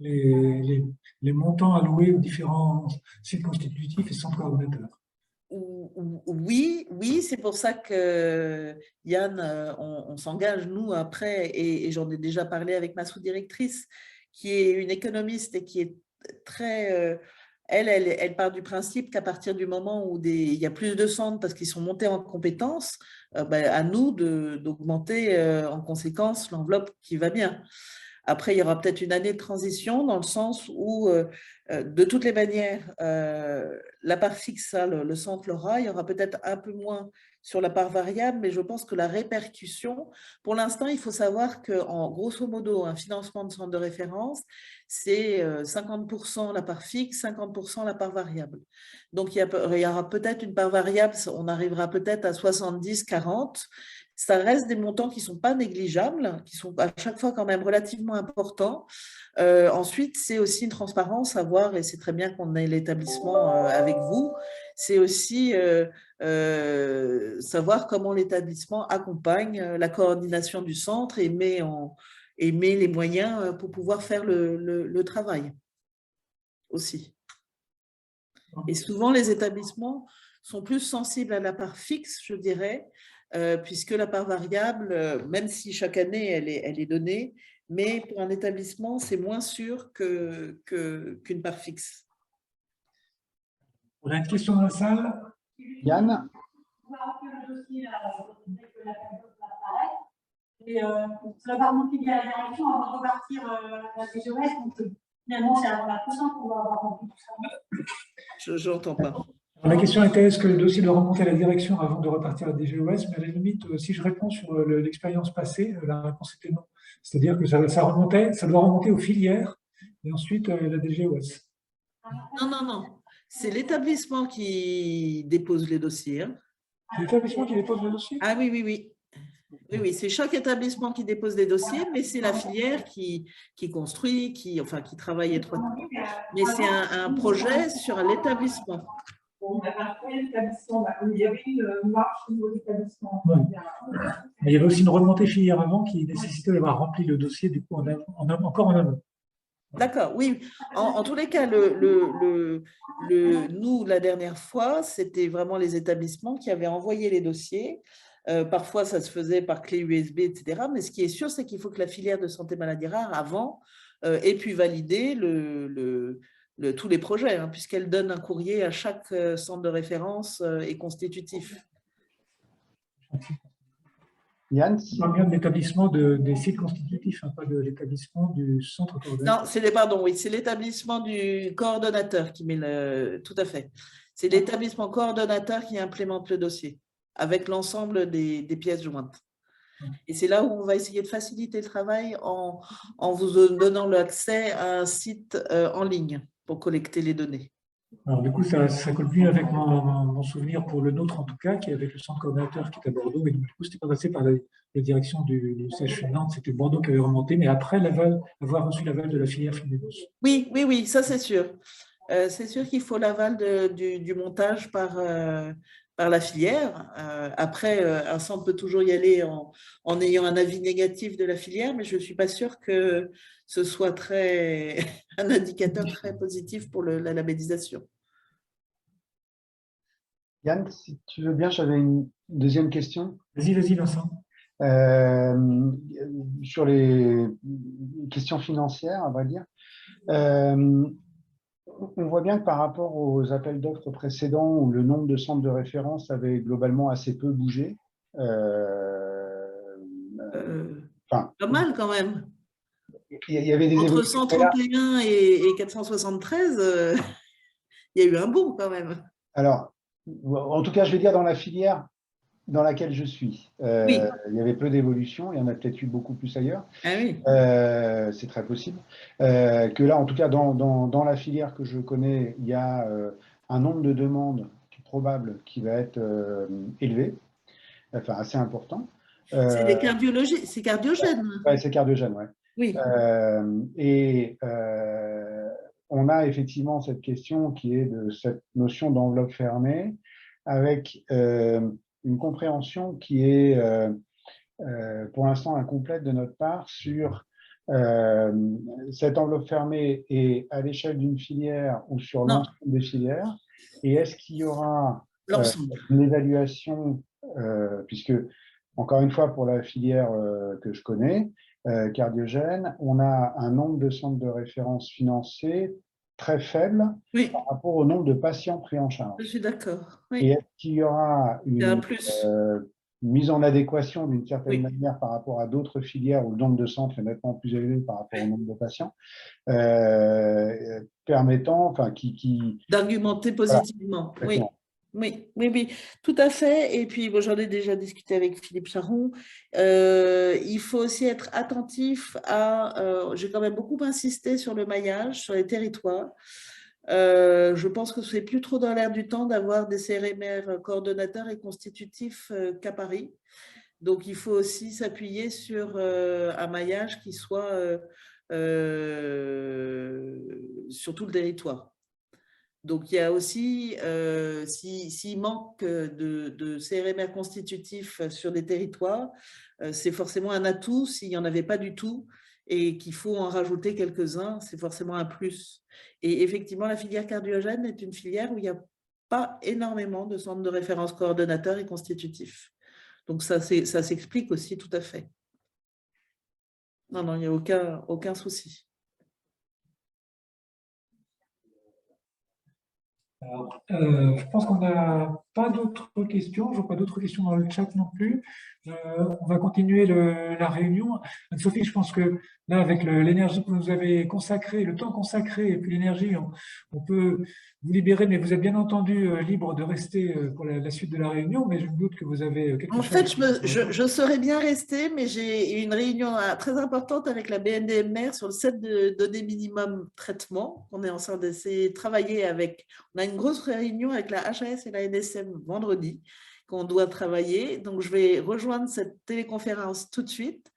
les montants alloués aux différents sites constitutifs et centres coordonnateurs. Oui, c'est pour ça que Yann, on s'engage, nous, après, et j'en ai déjà parlé avec ma sous-directrice, qui est une économiste et qui est très... Elle part du principe qu'à partir du moment où il y a plus de centres parce qu'ils sont montés en compétences, à nous d'augmenter en conséquence l'enveloppe qui va bien. Après, il y aura peut-être une année de transition dans le sens où, de toutes les manières, la part fixe, ça, le centre l'aura. Il y aura peut-être un peu moins sur la part variable, mais je pense que la répercussion, pour l'instant, il faut savoir qu'en grosso modo, un financement de centre de référence, c'est 50% la part fixe, 50% la part variable. Donc, il y aura peut-être une part variable, on arrivera peut-être à 70-40. Ça reste des montants qui ne sont pas négligeables, qui sont à chaque fois quand même relativement importants. Ensuite, c'est aussi une transparence à voir, et c'est très bien qu'on ait l'établissement avec vous, c'est aussi savoir comment l'établissement accompagne la coordination du centre et met les moyens pour pouvoir faire le travail aussi. Et souvent, les établissements sont plus sensibles à la part fixe, je dirais, puisque la part variable, même si chaque année elle est donnée, mais pour un établissement, c'est moins sûr qu'une part fixe. On a une question dans la salle. Yann? Et ça va remonter bien la direction avant de repartir la DGOS. Donc, finalement, c'est avant la prochaine qu'on va avoir rempli tout ça. Je n'entends pas. Alors, la question était, est-ce que le dossier doit remonter à la direction avant de repartir à la DGOS? Mais à la limite, si je réponds sur l'expérience passée, la réponse était non. C'est-à-dire que ça doit remonter aux filières et ensuite la DGOS. Non. C'est l'établissement qui dépose les dossiers. Hein. C'est l'établissement qui dépose le dossier? Ah oui. Oui, c'est chaque établissement qui dépose des dossiers, mais c'est la filière qui construit, qui travaille étroitement. Mais c'est un projet sur l'établissement. Il y avait une marche au niveau de l'établissement. Ouais. Mais il y avait aussi une remontée filière avant qui nécessitait d'avoir rempli le dossier du coup encore en amont. D'accord, oui. En tous les cas, nous, la dernière fois, c'était vraiment les établissements qui avaient envoyé les dossiers. Parfois, ça se faisait par clé USB, etc. Mais ce qui est sûr, c'est qu'il faut que la filière de santé maladie rare, avant, ait pu valider tous les projets, hein, puisqu'elle donne un courrier à chaque centre de référence et constitutif. Yann, On parle bien de l'établissement des sites constitutifs, hein, pas de l'établissement du centre coordonnateur. Non, c'est l'établissement du coordonnateur qui met tout à fait. C'est l'établissement coordonnateur qui implémente le dossier avec l'ensemble des pièces jointes. Et c'est là où on va essayer de faciliter le travail en vous donnant l'accès à un site en ligne pour collecter les données. Alors du coup, ça colle plus avec mon souvenir pour le nôtre en tout cas, qui est avec le centre coordonnateur qui est à Bordeaux. Et du coup, c'était pas passé par la direction du CHU Nantes, c'était Bordeaux qui avait remonté, mais après avoir reçu l'aval de la filière Finedos. Oui, ça c'est sûr. C'est sûr qu'il faut l'aval du montage par la filière. Après, un centre peut toujours y aller en ayant un avis négatif de la filière, mais je ne suis pas sûre que ce soit un indicateur très positif pour la labellisation. Yann, si tu veux bien, j'avais une deuxième question. Vas-y, Vincent. Sur les questions financières, à vrai dire. On voit bien que par rapport aux appels d'offres précédents où le nombre de centres de référence avait globalement assez peu bougé. Pas mal quand même. Il y avait des entre 131 et 473, il y a eu un boom quand même. Alors, en tout cas, je vais dire dans la filière dans laquelle je suis. Oui. Il y avait peu d'évolution, il y en a peut-être eu beaucoup plus ailleurs. Ah oui. C'est très possible. Que là, en tout cas, dans la filière que je connais, il y a un nombre de demandes probable qui va être élevé, enfin assez important. C'est des cardiologies, c'est cardiogène. Ouais, c'est cardiogène, ouais. Oui. On a effectivement cette question qui est de cette notion d'enveloppe fermée avec une compréhension qui est pour l'instant incomplète de notre part sur cette enveloppe fermée est à l'échelle d'une filière ou sur l'ensemble des filières, et est-ce qu'il y aura une évaluation, puisque encore une fois pour la filière que je connais, cardiogène, on a un nombre de centres de référence financés très faible par rapport au nombre de patients pris en charge. Je suis d'accord. Oui. Et est-ce qu'il y aura une mise en adéquation d'une certaine manière par rapport à d'autres filières où le nombre de centres est nettement plus élevé par rapport au nombre de patients, permettant, enfin, d'argumenter positivement. Voilà. Oui, tout à fait. Et puis, j'en ai déjà discuté avec Philippe Charon. Il faut aussi être attentif j'ai quand même beaucoup insisté sur le maillage, sur les territoires. Je pense que c'est plus trop dans l'air du temps d'avoir des CRMR coordonnateurs et constitutifs qu'à Paris. Donc, il faut aussi s'appuyer sur un maillage qui soit sur tout le territoire. Donc, il y a aussi, s'il manque de CRMR constitutifs sur des territoires, c'est forcément un atout s'il n'y en avait pas du tout et qu'il faut en rajouter quelques-uns, c'est forcément un plus. Et effectivement, la filière cardiogène est une filière où il y a pas énormément de centres de référence coordonnateurs et constitutifs. Donc ça s'explique aussi tout à fait. Non, non, il n'y a aucun souci. Alors, je pense qu'on n'a pas d'autres questions. Je ne vois pas d'autres questions dans le chat non plus. On va continuer la réunion. Sophie, je pense que là, avec l'énergie que vous nous avez consacrée, le temps consacré et puis l'énergie, on peut vous libérer, mais vous êtes bien entendu libre de rester pour la suite de la réunion, mais je me doute que vous avez quelque chose. En fait, je serais bien restée, mais j'ai une réunion très importante avec la BNDMR sur le set de données minimum traitement. On est en train d'essayer de travailler avec. On a une grosse réunion avec la HAS et la NSM vendredi qu'on doit travailler. Donc, je vais rejoindre cette téléconférence tout de suite.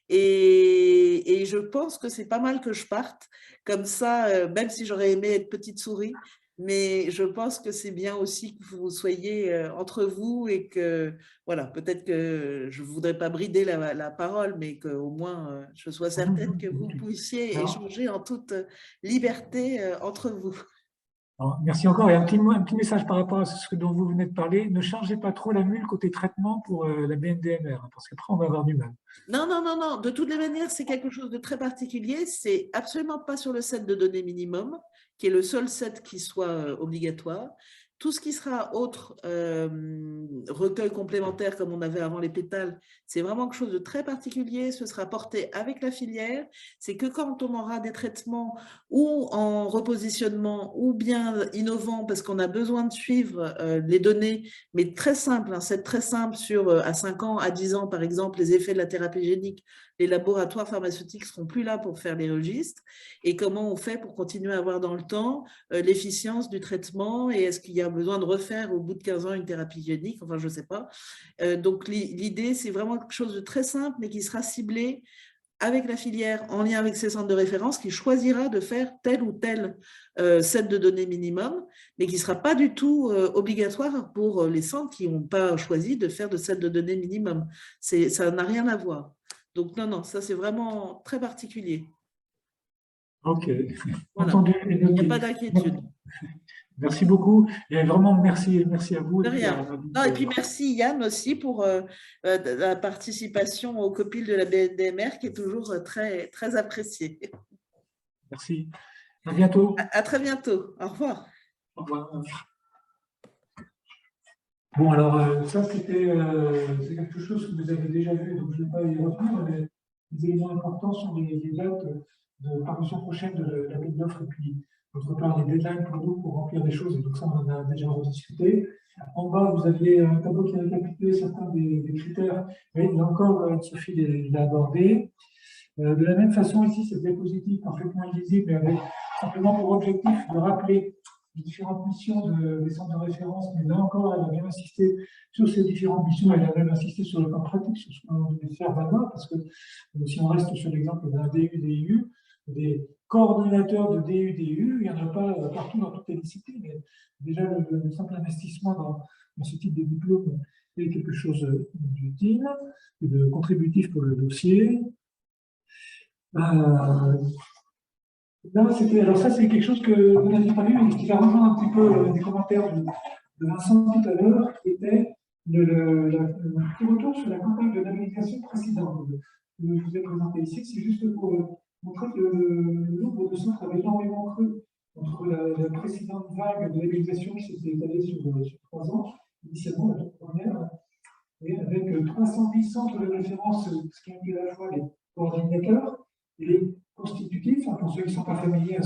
Et je pense que c'est pas mal que je parte. Comme ça, même si j'aurais aimé être petite souris, mais je pense que c'est bien aussi que vous soyez entre vous et que, voilà, peut-être que je ne voudrais pas brider la parole, mais qu'au moins je sois certaine que vous puissiez échanger en toute liberté entre vous. Alors, merci encore. Et un petit message par rapport à ce dont vous venez de parler. Ne chargez pas trop la mule côté traitement pour la BNDMR, parce qu'après, on va avoir du mal. Non, non, non, non. De toutes les manières, c'est quelque chose de très particulier. C'est absolument pas sur le set de données minimum, qui est le seul set qui soit obligatoire. Tout ce qui sera autre recueil complémentaire, comme on avait avant les pétales, c'est vraiment quelque chose de très particulier. Ce sera porté avec la filière. C'est que quand on aura des traitements ou en repositionnement ou bien innovants, parce qu'on a besoin de suivre les données, mais très simple, un set très simple sur à 5 ans, à 10 ans, par exemple, les effets de la thérapie génique. Les laboratoires pharmaceutiques ne seront plus là pour faire les registres. Et comment on fait pour continuer à avoir dans le temps l'efficience du traitement et est-ce qu'il y a besoin de refaire au bout de 15 ans une thérapie génique? Enfin, je ne sais pas. Donc, l'idée, c'est vraiment quelque chose de très simple, mais qui sera ciblé avec la filière en lien avec ses centres de référence, qui choisira de faire tel ou tel set de données minimum, mais qui ne sera pas du tout obligatoire pour les centres qui n'ont pas choisi de faire de set de données minimum. Ça n'a rien à voir. Donc, non, non, ça, c'est vraiment très particulier. OK. Voilà. Entendu. Il n'y a pas d'inquiétude. Merci beaucoup. Et vraiment, merci à vous. De rien. Non, et puis merci Yann aussi pour la participation au COPIL de la BNDMR qui est toujours très, très appréciée. Merci. À bientôt. À très bientôt. Au revoir. Au revoir. Bon, alors, ça, c'est quelque chose que vous avez déjà vu, donc je ne vais pas y revenir, mais les éléments importants sont les dates de parution prochaine de l'appel d'offres et puis, d'autre part, les deadlines pour nous pour remplir des choses, et donc ça, on en a déjà rediscuté. En bas, vous aviez un tableau qui récapitulait certains des critères, mais là encore, Sophie l'a abordé. De la même façon, ici, cette diapositive parfaitement illisible, mais avec simplement pour objectif de rappeler les différentes missions des centres de référence, mais là encore, elle a bien insisté sur ces différentes missions, elle a même insisté sur le plan pratique, sur ce qu'on devait faire maintenant, parce que si on reste sur l'exemple d'un DU-DU, des coordonnateurs de DU-DU, il n'y en a pas partout dans toutes les disciplines, mais déjà le simple investissement dans ce type de diplôme est quelque chose d'utile et de contributif pour le dossier. Alors ça, c'est quelque chose que vous n'avez pas vu, mais qui va rejoindre un petit peu des commentaires de Vincent tout à l'heure, qui était le petit retour sur la campagne de labellisation précédente que je vous ai présenté ici. C'est juste pour montrer que le nombre de centres avait énormément cru entre la précédente vague de labellisation qui s'était étalée sur 3 ans, initialement la toute première, et avec 310 centres de référence, ce qui inclut à la fois les coordinateurs et les constitutifs. Pour ceux qui ne sont pas familiers, un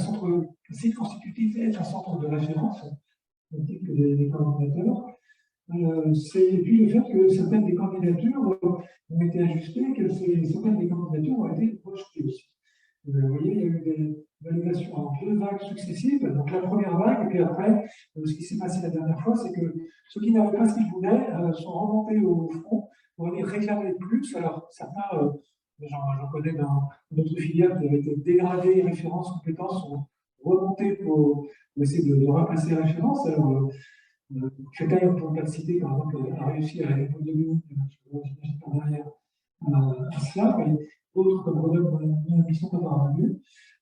site constitutif est un centre de référence, ainsi que les coordinateurs. Et puis le fait que certaines des candidatures ont été ajustées, que certaines des candidatures ont été rejetées aussi. Vous voyez, il y a eu des validations en 2 vagues successives. Donc la première vague, et puis après, ce qui s'est passé la dernière fois, c'est que ceux qui n'avaient pas ce qu'ils voulaient sont remontés au front pour aller réclamer plus. Alors certains, j'en connais dans notre filière qui avait été dégradés, références, compétences, sont remontés pour essayer de remplacer les références. Alors, Créteil, pour ne pas le citer, par exemple, a réussi à aller au début, j'imagine par derrière à cela, mais d'autres comme Grenoble, qui sont pas parvenus.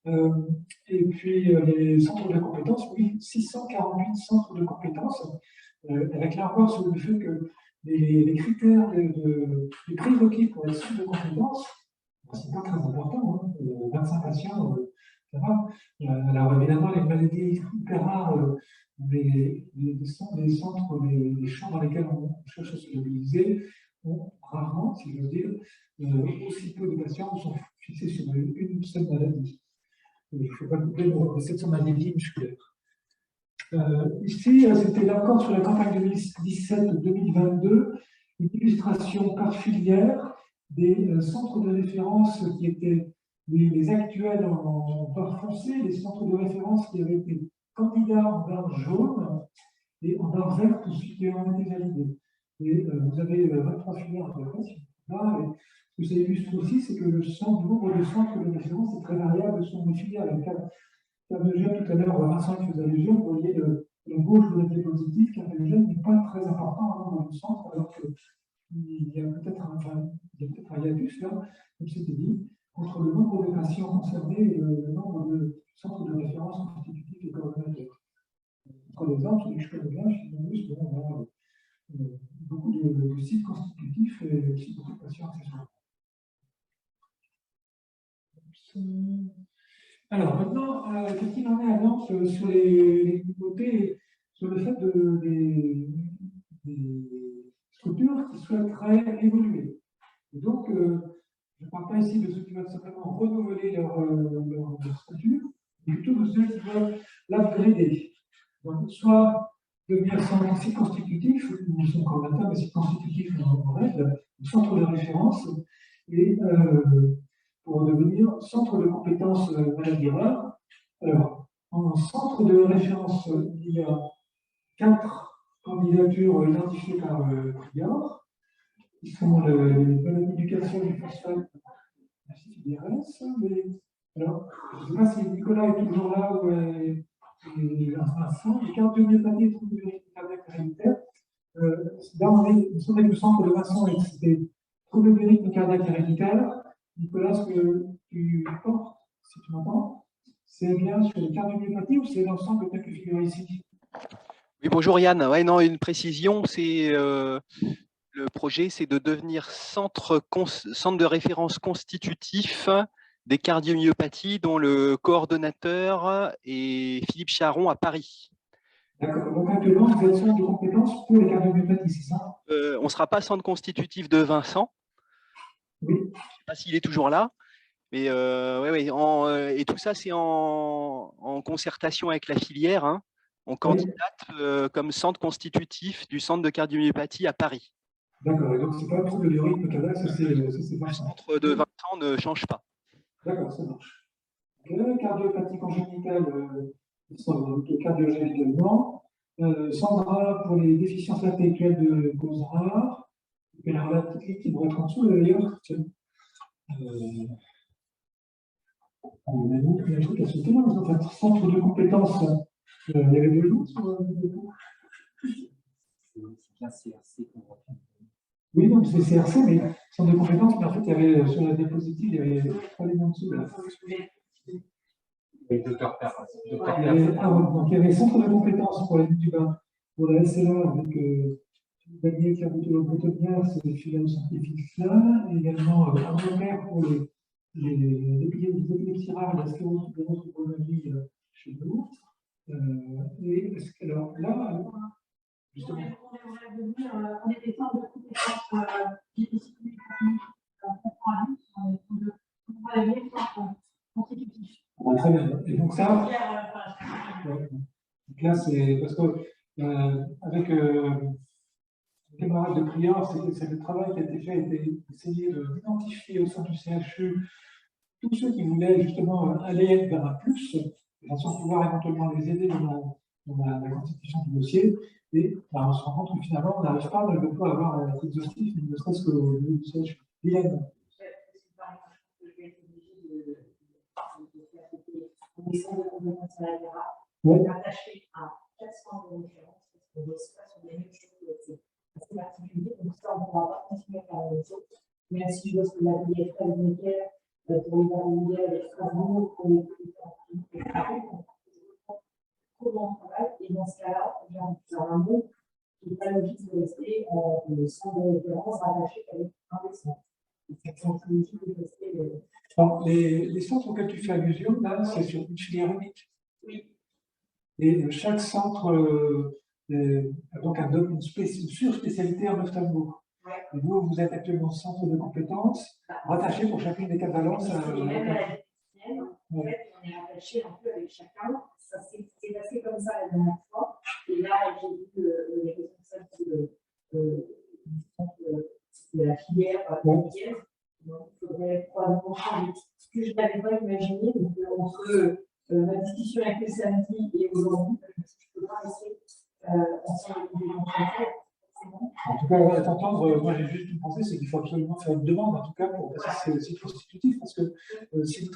Et puis les centres de compétences, oui, 648 centres de compétences, avec là encore sur le fait que les critères des prérequis pour les centres de compétences, c'est pas très important, hein, 25 patients, ça va. Alors évidemment, les maladies hyper rares, des centres, des champs dans lesquels on cherche à se mobiliser, ont rarement, si je veux dire, aussi peu de patients sont fixés sur une seule maladie. Il ne faut pas couper de 700 maladies musculaires. Ici, c'était là encore sur la campagne 2017-2022, une illustration par filière des centres de référence qui étaient les actuels en vert foncé, les centres de référence qui avaient été candidats en vert jaune et en vert vert pour ceux qui ont été validés. Et vous avez 23 filières à peu près. Ce que ça illustre aussi, c'est que le nombre de centres de référence est très variable selon les filières. Tout à l'heure, Vincent qui faisait allusion, vous voyez le gauche de la diapositive, qui n'est pas très important en nombre de centres, alors qu'il y a peut-être un hiatus là, comme c'était dit, entre le nombre de patients concernés et le nombre de centres de référence constitutifs et coordonnateurs. Par exemple, celui que je connais bien, chez nous, on a beaucoup de sites constitutifs et aussi beaucoup de patients accessoires. Alors maintenant, qu'est-ce qu'il en est à Nantes sur les nouveautés, sur le fait des structures qui souhaiteraient évoluer. Et donc, je ne parle pas ici de ceux qui veulent simplement renouveler leur statut, mais plutôt de ceux qui veulent l'upgrader. Donc, soit devenir site constitutif, nous sommes encore maintenant, mais site constitutif en règle, centre de référence, et pour devenir centre de compétences maladie rare. Alors, en centre de référence, il y a 4 candidatures identifiées par Prior, qui sont les maladies du calcium, du phosphate, la CFDRS. Alors, je ne sais pas si Nicolas est toujours là ou Vincent, les cardiomyopathie et troubles du cardiaque héréditaire. Là, nous sommes avec le centre de Vincent et c'était troubles du rythme cardiaque héréditaire. Nicolas, ce que tu portes, si tu m'entends, c'est bien sur les cardiomyopathie ou c'est l'ensemble tel que figure ici? Oui, bonjour Yann. Ouais, non, une précision, c'est le projet, c'est de devenir centre de référence constitutif des cardiomyopathies, dont le coordonnateur est Philippe Charon à Paris. D'accord. Donc actuellement, vous êtes centre de compétences pour les cardiomyopathies, c'est ça? On ne sera pas centre constitutif de Vincent. Oui. Je ne sais pas s'il est toujours là. Mais et tout ça, c'est en concertation avec la filière. Hein. On candidate comme centre constitutif du centre de cardiomyopathie à Paris. D'accord, et donc c'est pas le trouble du rythme cardiaque, ça c'est Le centre de Vincent ne change pas. D'accord, ça marche. Cardiopathie congénitale, cardiogène également. Sandra pour les déficiences intellectuelles de cause rare. Et alors la petite ligne qui devrait être en dessous d'ailleurs. On a mis un truc à sauter là, mais en fait, centre de compétences, il y avait deux jours sur c'est bien CRC qu'on voit. Oui, donc c'est CRC, mais centre de compétences, mais en fait, il y avait sur la diapositive, il y avait pas les noms dessous là. Et Dr. Perrin. Donc il y avait centre de compétences pour la lutte du bain, pour la SLA, avec Daniel Claroutot-Bretonnière, c'est les filiales scientifiques là, et également Arnaud pour les épilepsies rares, la sclérose de notre chronologie chez nous. Et alors là, justement. On était centre de compétences difficiles constitutifs. Très bien. Et donc ça, donc là c'est parce que avec les camarades de Prior, c'est le travail qui a été fait, était d'essayer d'identifier au sein du CHU tous ceux qui voulaient justement aller vers un plus, de façon à pouvoir éventuellement les aider dans la constitution du dossier. Et on se rend compte que finalement, on n'arrive pas de pouvoir avoir un exhaustif, ne serait-ce que le CHU. On est centre de compétences maladie rattaché à 400 de référence, parce qu'on ne reste pas sur les mêmes choses, c'est particulier, donc ça on ne pourra pas continuer à faire la même chose. Même si je pense que la vie est très unitaire, pour les individuels et Strasbourg, pour les comment on travaille. Et dans ce cas-là, j'ai envie de faire un mot qui n'est pas logique de rester en centre de référence rattaché avec un des centres. Les centres auxquels tu fais allusion, là, c'est sur une filière unique. Oui. Et chaque centre a donc une sur-spécialité en ophtalmo. Ouais. Et vous êtes actuellement centre de compétences, rattaché pour chacune des 4 valences. Les mêmes maladies cliniciennes, en fait, on est rattaché un peu avec chacun. Ça s'est passé comme ça la dernière fois. Et là, j'ai vu les responsables de la filière canadienne. Donc, il faudrait probablement changer. Ce que je n'avais pas imaginé, donc, entre ma discussion avec le samedi et aujourd'hui, je ne peux pas rester ensemble avec les gens. En tout cas, on va t'entendre. Moi, j'ai juste une pensée, c'est qu'il faut absolument faire une demande, en tout cas, pour passer ces sites constitutifs, parce que si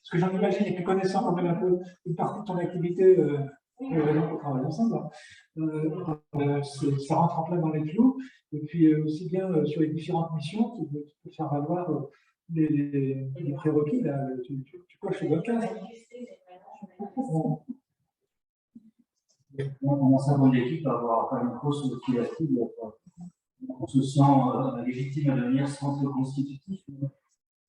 ce que j'en imagine, et puis connaissant quand même un peu une partie de ton activité, on travaille ensemble, ça rentre en plein dans les clous, et puis aussi bien sur les différentes missions, tu peux faire valoir les prérequis, là, tu coches les bonnes cases. On sent dans l'équipe avoir quand même une grosse motivation. On se sent légitime à devenir centre constitutif.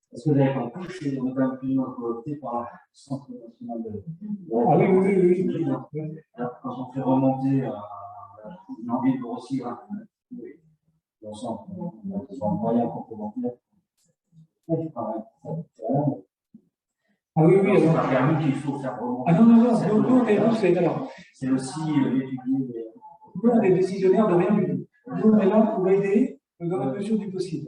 Parce que vous avez compris, c'est notamment plus coopté par le Centre national de. Ah oui. Alors, quand on fait remonter une envie de grossir, on sent qu'on a besoin de moyens complémentaires. Ah oui, oui. C'est pas permis qu'il faut faire remonter. Ah non, c'est aussi l'étudier. Nous, on est décisionnaires de rien du tout. Nous, on est là pour aider dans la mesure du possible.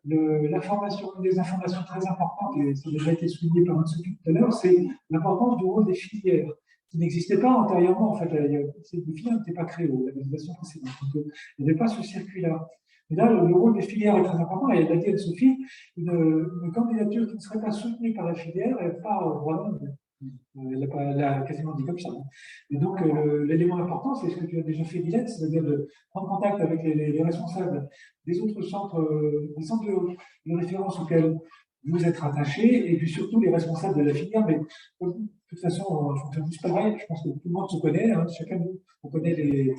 L'information, une des informations très importantes, et ça a déjà été souligné par Sophie tout à l'heure, c'est l'importance du rôle des filières, qui n'existait pas antérieurement. En fait, ces filières n'étaient pas créées aux législations précédentes. Donc, il n'y avait pas ce circuit-là. Et là, le rôle des filières est très important. Et elle a dit à Sophie, une candidature qui ne serait pas soutenue par la filière, elle part vraiment. Elle a quasiment dit comme ça. Et donc, l'élément important, c'est ce que tu as déjà fait, Dilette, c'est-à-dire de prendre contact avec les responsables des autres centres, des centres de référence auxquels vous êtes rattachés, et puis surtout les responsables de la filière. Mais de toute façon, on fait tous pareil. Je pense que tout le monde se connaît. Hein, chacun de nous, on se connaît les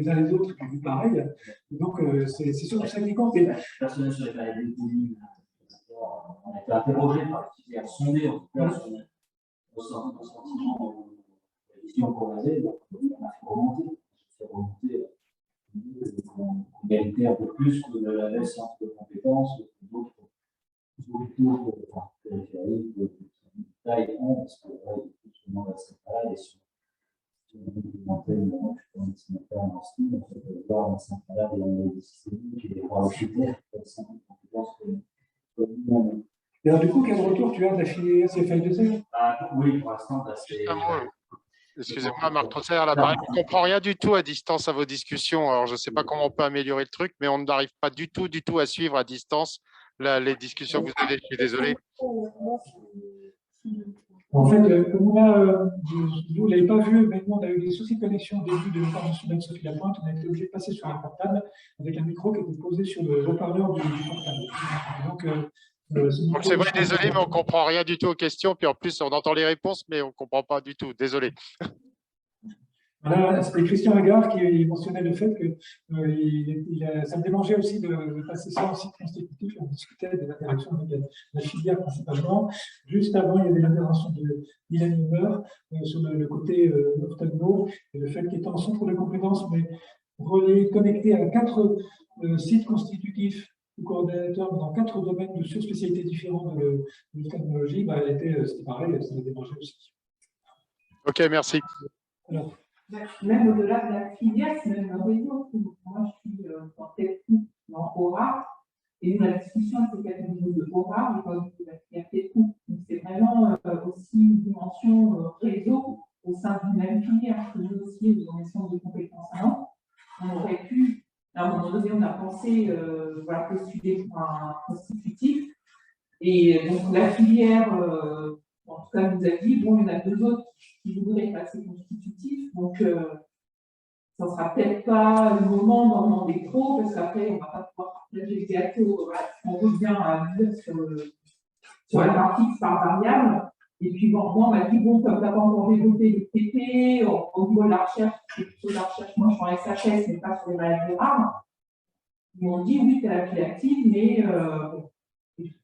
uns les autres, puis pareil. Et donc, c'est surtout ça qui compte. Personnellement, sur les maladies, on a été interrogé par les filières sondées, en tout cas, sur le sentiment de vision qu'on avait, donc on a fait remonter qu'on méritait un peu plus que de la centre de compétences, d'autres périphériques, de taille parce que tout le monde a cette taille, et sur une antenne, je peux mettre en style, on peut voir un centre malade et on est systémique et voir le critère pour le centre de compétences que nous. Et alors, du coup, quel retour tu as de la filière CFL2C? Oui, pour l'instant, c'est. Excusez-moi, Marc Trotser à l'appareil. On ne comprend rien du tout à distance à vos discussions. Alors, je ne sais pas comment on peut améliorer le truc, mais on n'arrive pas du tout à suivre à distance les discussions que vous avez. Je suis désolé. En fait, vous ne l'avez pas vu, mais nous, on a eu des soucis de connexion au début de l'intervention de Sophie Lapointe. On a été obligé de passer sur un portable avec un micro qui était posé sur le haut-parleur du portable. Donc, c'est vrai, désolé, mais on ne comprend rien du tout aux questions. Puis en plus, on entend les réponses, mais on ne comprend pas du tout. Désolé. Voilà, c'était Christian Lagarde qui mentionnait le fait que ça me démangeait aussi de passer ça en site constitutif. On discutait des interactions avec la filière principalement. Juste avant, il y avait l'intervention de Mylène Humer sur le côté ophtalmo et le fait qu'étant centre de compétences, mais relié, connecté à 4 sites constitutifs ou coordonnateurs dans 4 domaines de surspécialités différentes de l'ophtalmologie, c'était pareil, ça m'a démangé aussi. OK, merci. Alors, même au-delà de la filière, c'est même un réseau. Moi, je suis en TEPCO, en Aura, et nous, la discussion, c'est qu'à niveau de Aura, mais pas au niveau de la filière TEPCO. Donc, c'est vraiment aussi une dimension réseau au sein d'une même filière. Que nous aussi, dans les centres de compétences avant, on aurait pu, à un moment donné, on a pensé postuler pour un constitutif. Et donc, la filière, en tout cas, nous a dit, bon, il y en a 2 autres qui voudraient passer constitutif, donc ça ne sera peut-être pas le moment d'en demander trop, parce qu'après, on ne va pas pouvoir partager le gâteau. Voilà, on revient à dire sur sur la partie par variable. Et puis, bon, moi, on m'a dit, bon, comme tu n'as pas encore développé le TP, au niveau de la recherche, c'est plutôt de la recherche, moi, je suis en SHS, mais pas sur les maladies rares. Ils m'ont dit, oui, tu as la pile active, mais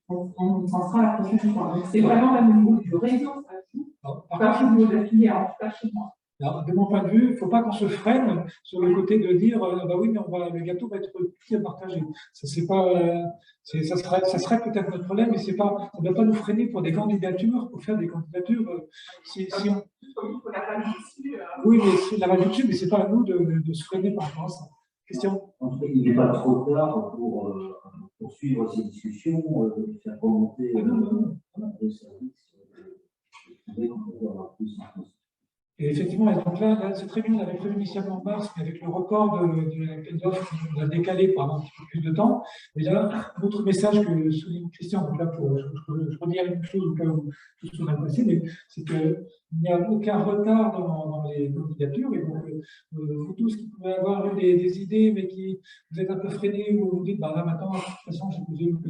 on s'en sera la prochaine fois. Donc, c'est vraiment même au niveau du réseau, ça joue. Pas au niveau de la filière, en tout cas chez moi. Alors, de mon point de vue, il ne faut pas qu'on se freine sur le côté de dire bah oui, mais le gâteau va être petit à partager. Ça, ça serait peut-être notre problème, mais ça ne doit pas nous freiner pour des candidatures, pour faire des candidatures. Oui, mais la balle dessus, mais ce n'est pas à nous de se freiner par rapport à ça. Question? En tout cas, il n'est pas trop tard pour poursuivre ces discussions, faire remonter les services. Et effectivement, donc là c'est très bien, on avait prévu initialement en mars, mais avec le report de l'appel d'offres, on a décalé pour avoir un petit peu plus de temps. Et là, l'autre message que souligne Christian, donc là, je redis la même chose au cas où tout ce qu'on a passé, mais c'est qu'il n'y a aucun retard dans les candidatures. Et donc, vous tous qui pouvez avoir eu des idées, mais qui vous êtes un peu freinés, ou vous dites, bah là maintenant, de toute façon, j'ai posé une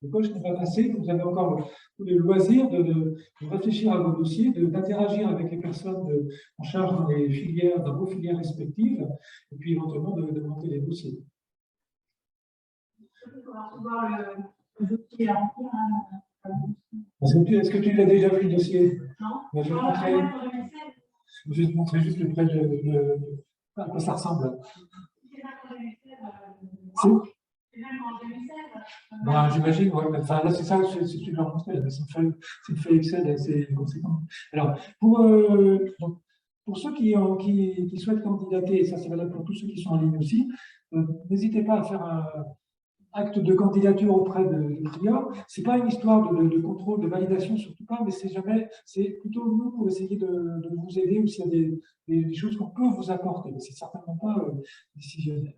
le coche n'est pas passé, vous avez encore le loisir de réfléchir à vos dossiers, d'interagir avec les personnes en charge dans les filières, dans vos filières respectives, et puis éventuellement de monter les dossiers. Est-ce que tu l'as déjà vu le dossier? Non. Je vais te montrer juste le près à quoi ça ressemble. Ben, j'imagine, ouais, enfin, là c'est ça, c'est ce que je leur montrais, c'est une feuille Excel assez conséquente. Alors, pour ceux qui souhaitent candidater, et ça c'est valable pour tous ceux qui sont en ligne aussi, n'hésitez pas à faire un acte de candidature auprès de Prior. Ce n'est pas une histoire de contrôle, de validation, surtout pas, mais c'est plutôt nous pour essayer de vous aider ou s'il y a des choses qu'on peut vous apporter, mais c'est certainement pas décisionnaire.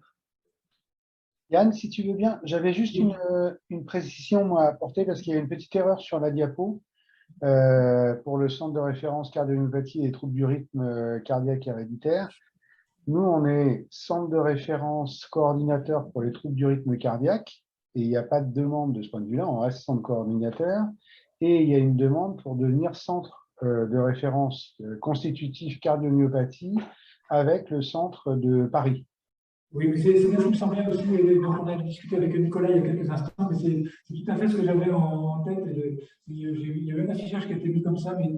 Yann, si tu veux bien, j'avais juste une précision moi, à apporter parce qu'il y a une petite erreur sur la diapo pour le centre de référence cardiomyopathie et troubles du rythme cardiaque héréditaire. Nous, on est centre de référence coordinateur pour les troubles du rythme cardiaque et il n'y a pas de demande de ce point de vue-là, on reste centre coordinateur et il y a une demande pour devenir centre de référence constitutif cardiomyopathie avec le centre de Paris. Oui, mais c'est bien, ça me semble bien aussi, donc on a discuté avec Nicolas il y a quelques instants, mais c'est tout à fait ce que j'avais en tête. Il y avait un affichage qui a été mis comme ça, mais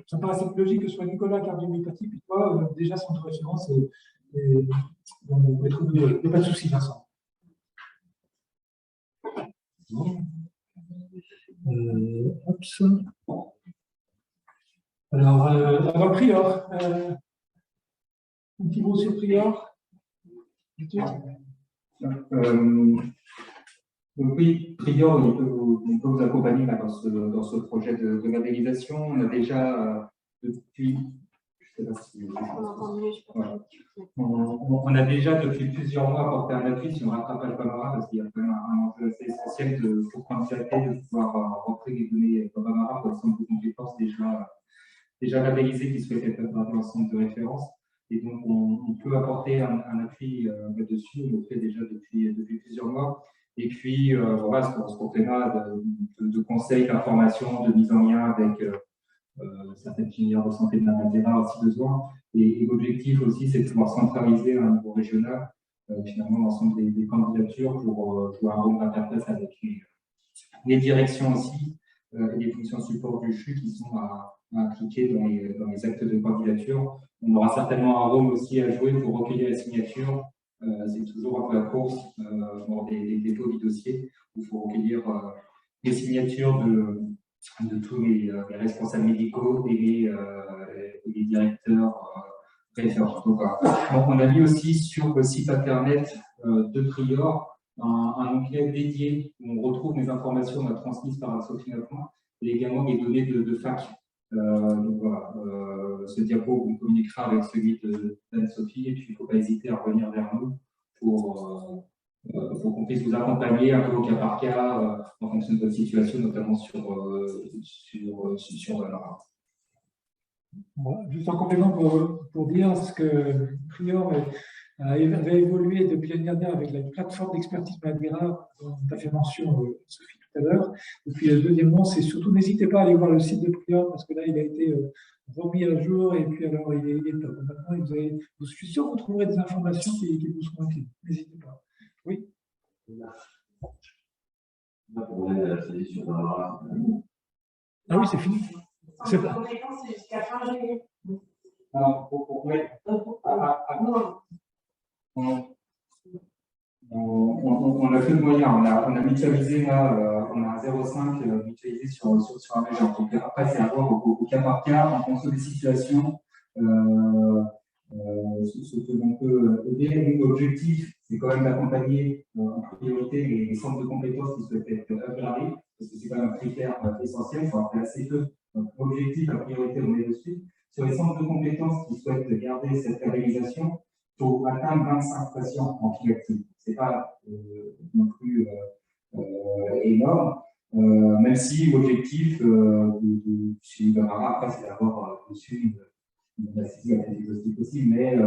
ça me paraissait plus logique que ce soit Nicolas cardiomyopathie, puis toi, déjà centre de référence, il n'y a pas de souci, Vincent. Alors, avant Prior, un petit mot sur Prior. Oui, Prior, on peut vous accompagner là, dans ce projet de labellisation. On a déjà depuis, je sais pas si on a déjà depuis plusieurs mois apporté un appui sur le rattrapage Bambara parce qu'il y a quand même un enjeu assez essentiel pour candidater, de pouvoir rentrer les données Bambara pour le centre de compétences déjà labellisé qui souhaitent être dans l'ensemble de référence. Et donc, on peut apporter un appui là-dessus, on le fait déjà depuis plusieurs mois. Et puis, voilà, ce complément de conseils, d'informations, de mise en lien avec certaines filières de santé de la Madeira aussi besoin. Et l'objectif aussi, c'est de pouvoir centraliser à un niveau régional, finalement, l'ensemble des candidatures pour jouer un rôle d'interface avec les directions aussi et les fonctions support du CHU qui sont impliquées dans les actes de candidature. On aura certainement un rôle aussi à jouer pour recueillir les signatures. C'est toujours un peu la course dans des dépôts du dossier où il faut recueillir les signatures de tous les responsables médicaux et les directeurs référents. Donc, on a mis aussi sur le site internet de Prior un onglet dédié où on retrouve les informations transmises par Sophie Neufman et également les données de fac. Donc voilà, ce diapo, on communiquera avec celui d'Anne-Sophie et puis il ne faut pas hésiter à revenir vers nous pour qu'on puisse vous accompagner un peu au cas par cas en fonction de votre situation, notamment sur la Juste en complément pour dire ce que Prior avait évolué depuis l'année dernière avec la plateforme d'expertise maladie rare dont tu as fait mention, Sophie, tout à l'heure. Et puis, deuxièmement, c'est surtout, n'hésitez pas à aller voir le site de Prior, parce que là, il a été remis à jour, et puis alors, il est top. Maintenant, je suis sûr que vous trouverez des informations qui vous seront utiles. N'hésitez pas. Oui. Ah oui, c'est fini. C'est pas. Alors, on a fait le moyen, on a mutualisé là, on a un 0,5 mutualisé sur un région. Donc après, c'est à voir au cas par cas, en fonction des situations, ce que l'on peut aider. L'objectif, c'est quand même d'accompagner en priorité les centres de compétences qui souhaitent être upgradés, parce que c'est quand même un critère essentiel, il faut en faire assez peu. Donc, l'objectif, la priorité, on est dessus. Sur les centres de compétences qui souhaitent garder cette réalisation, il faut atteindre 25 patients en file active. Ce n'est pas non plus énorme, même si l'objectif chez Bamara, après, c'est d'avoir dessus une assise la plus exhaustive possible, mais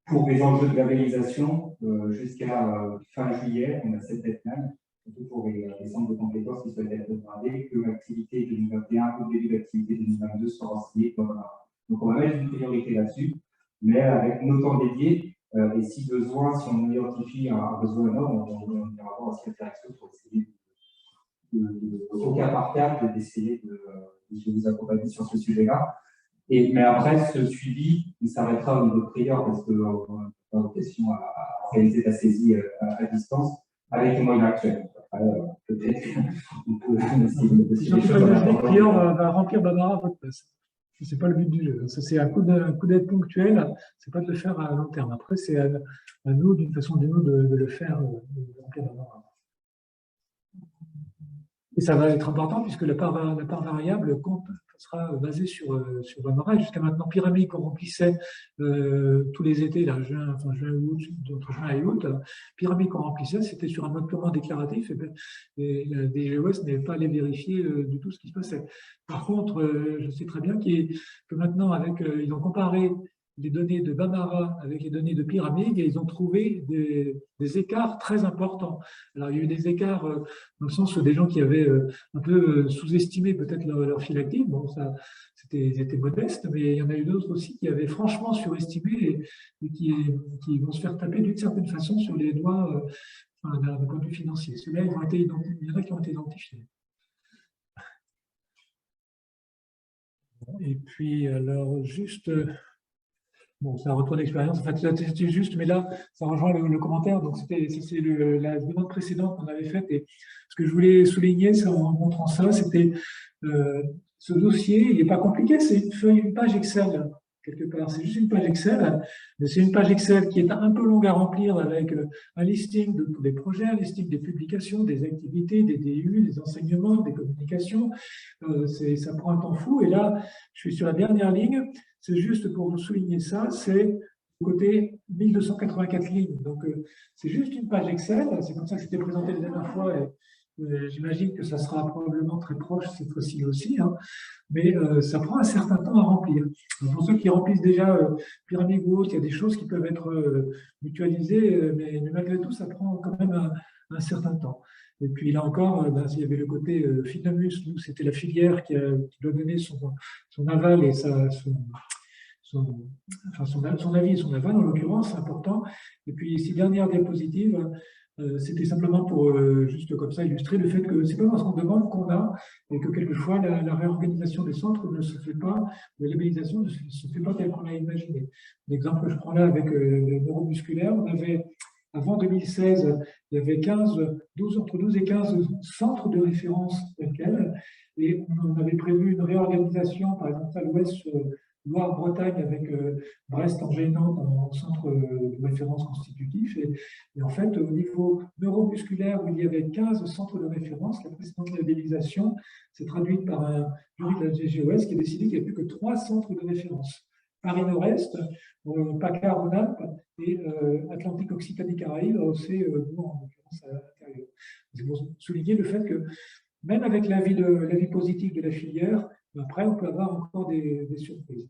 pour les enjeux de labellisation, jusqu'à fin juillet, on a cette deadline, surtout pour les centres de compétences qui souhaitent être demandés, que l'activité 2021 ou le début d'activité 2022 soit renseignée comme donc, on va mettre une priorité là-dessus, mais avec nos temps dédiés, et si besoin, si on identifie un besoin énorme, on ira voir aussi la direction pour essayer, au cas par cas, d'essayer de vous accompagner sur ce sujet-là. Mais après, ce suivi, il s'arrêtera au niveau de prière, parce qu'on a vocation à réaliser la saisie à distance avec les moyens actuels. Peut-être qu'on peut essayer de Prior va remplir Bamara à votre place. Ce n'est pas le but du jeu. C'est un coup d'aide ponctuel, ce n'est pas de le faire à long terme. Après, c'est à nous, d'une façon ou d'une autre, de le faire, de remplir Bamara. Et ça va être important puisque la part variable sera basée sur Bamara. Jusqu'à maintenant, Pyramide, qu'on remplissait tous les étés, là, juin, août, entre juin et août, Pyramide qu'on remplissait, c'était sur un mode purement déclaratif et la DGOS n'avait pas allé vérifier du tout ce qui se passait. Par contre, je sais très bien que maintenant, ils ont comparé les données de Bamara avec les données de Pyramide et ils ont trouvé des écarts très importants. Alors, il y a eu des écarts dans le sens où des gens qui avaient un peu sous-estimé peut-être leur file active. Bon, ils étaient modestes, mais il y en a eu d'autres aussi qui avaient franchement surestimé et qui vont se faire taper d'une certaine façon sur les doigts d'un point de vue financier. Ceux-là, il y en a qui ont été identifiés. Et puis, alors, juste... Bon, c'est un retour d'expérience. En fait, c'était juste, mais là, ça rejoint le commentaire. Donc, c'est la demande précédente qu'on avait faite. Et ce que je voulais souligner, c'est en montrant ça, c'était ce dossier, il n'est pas compliqué, c'est une page Excel, quelque part. C'est juste une page Excel, mais c'est une page Excel qui est un peu longue à remplir avec un listing de tous les projets, un listing des publications, des activités, des DU, des enseignements, des communications. Ça prend un temps fou. Et là, je suis sur la dernière ligne. C'est juste pour vous souligner ça, c'est le côté 1284 lignes. Donc, c'est juste une page Excel. C'est comme ça que c'était présenté la dernière fois. J'imagine que ça sera probablement très proche cette fois-ci aussi. Hein. Mais ça prend un certain temps à remplir. Donc, pour ceux qui remplissent déjà Pyramide ou autre, il y a des choses qui peuvent être mutualisées, mais malgré tout, ça prend quand même un certain temps. Et puis là encore, il y avait le côté Finamus, nous, c'était la filière qui doit donner son aval et son avis et son aval, en l'occurrence, c'est important. Et puis ces dernières diapositives, c'était simplement pour juste comme ça illustrer le fait que c'est pas parce qu'on demande qu'on a, et que quelquefois la réorganisation des centres ne se fait pas, la labellisation ne se fait pas telle qu'on l'a imaginé. L'exemple que je prends là avec le neuromusculaire, on avait avant 2016, il y avait entre 12 et 15 centres de référence lesquels, et on avait prévu une réorganisation, par exemple à l'ouest, Loire-Bretagne avec Brest en gênant en centre de référence constitutif. Et en fait, au niveau neuromusculaire, où il y avait 15 centres de référence, la précédente labellisation s'est traduite par un jury de la DGOS qui a décidé qu'il n'y a plus que 3 centres de référence. Paris Nord-Est, PACA Rhône-Alpes et Atlantique-Occitanie-Caraïbes, AOC, nous en l'occurrence à l'intérieur. C'est pour souligner le fait que même avec l'avis positif de la filière, après on peut avoir encore des surprises.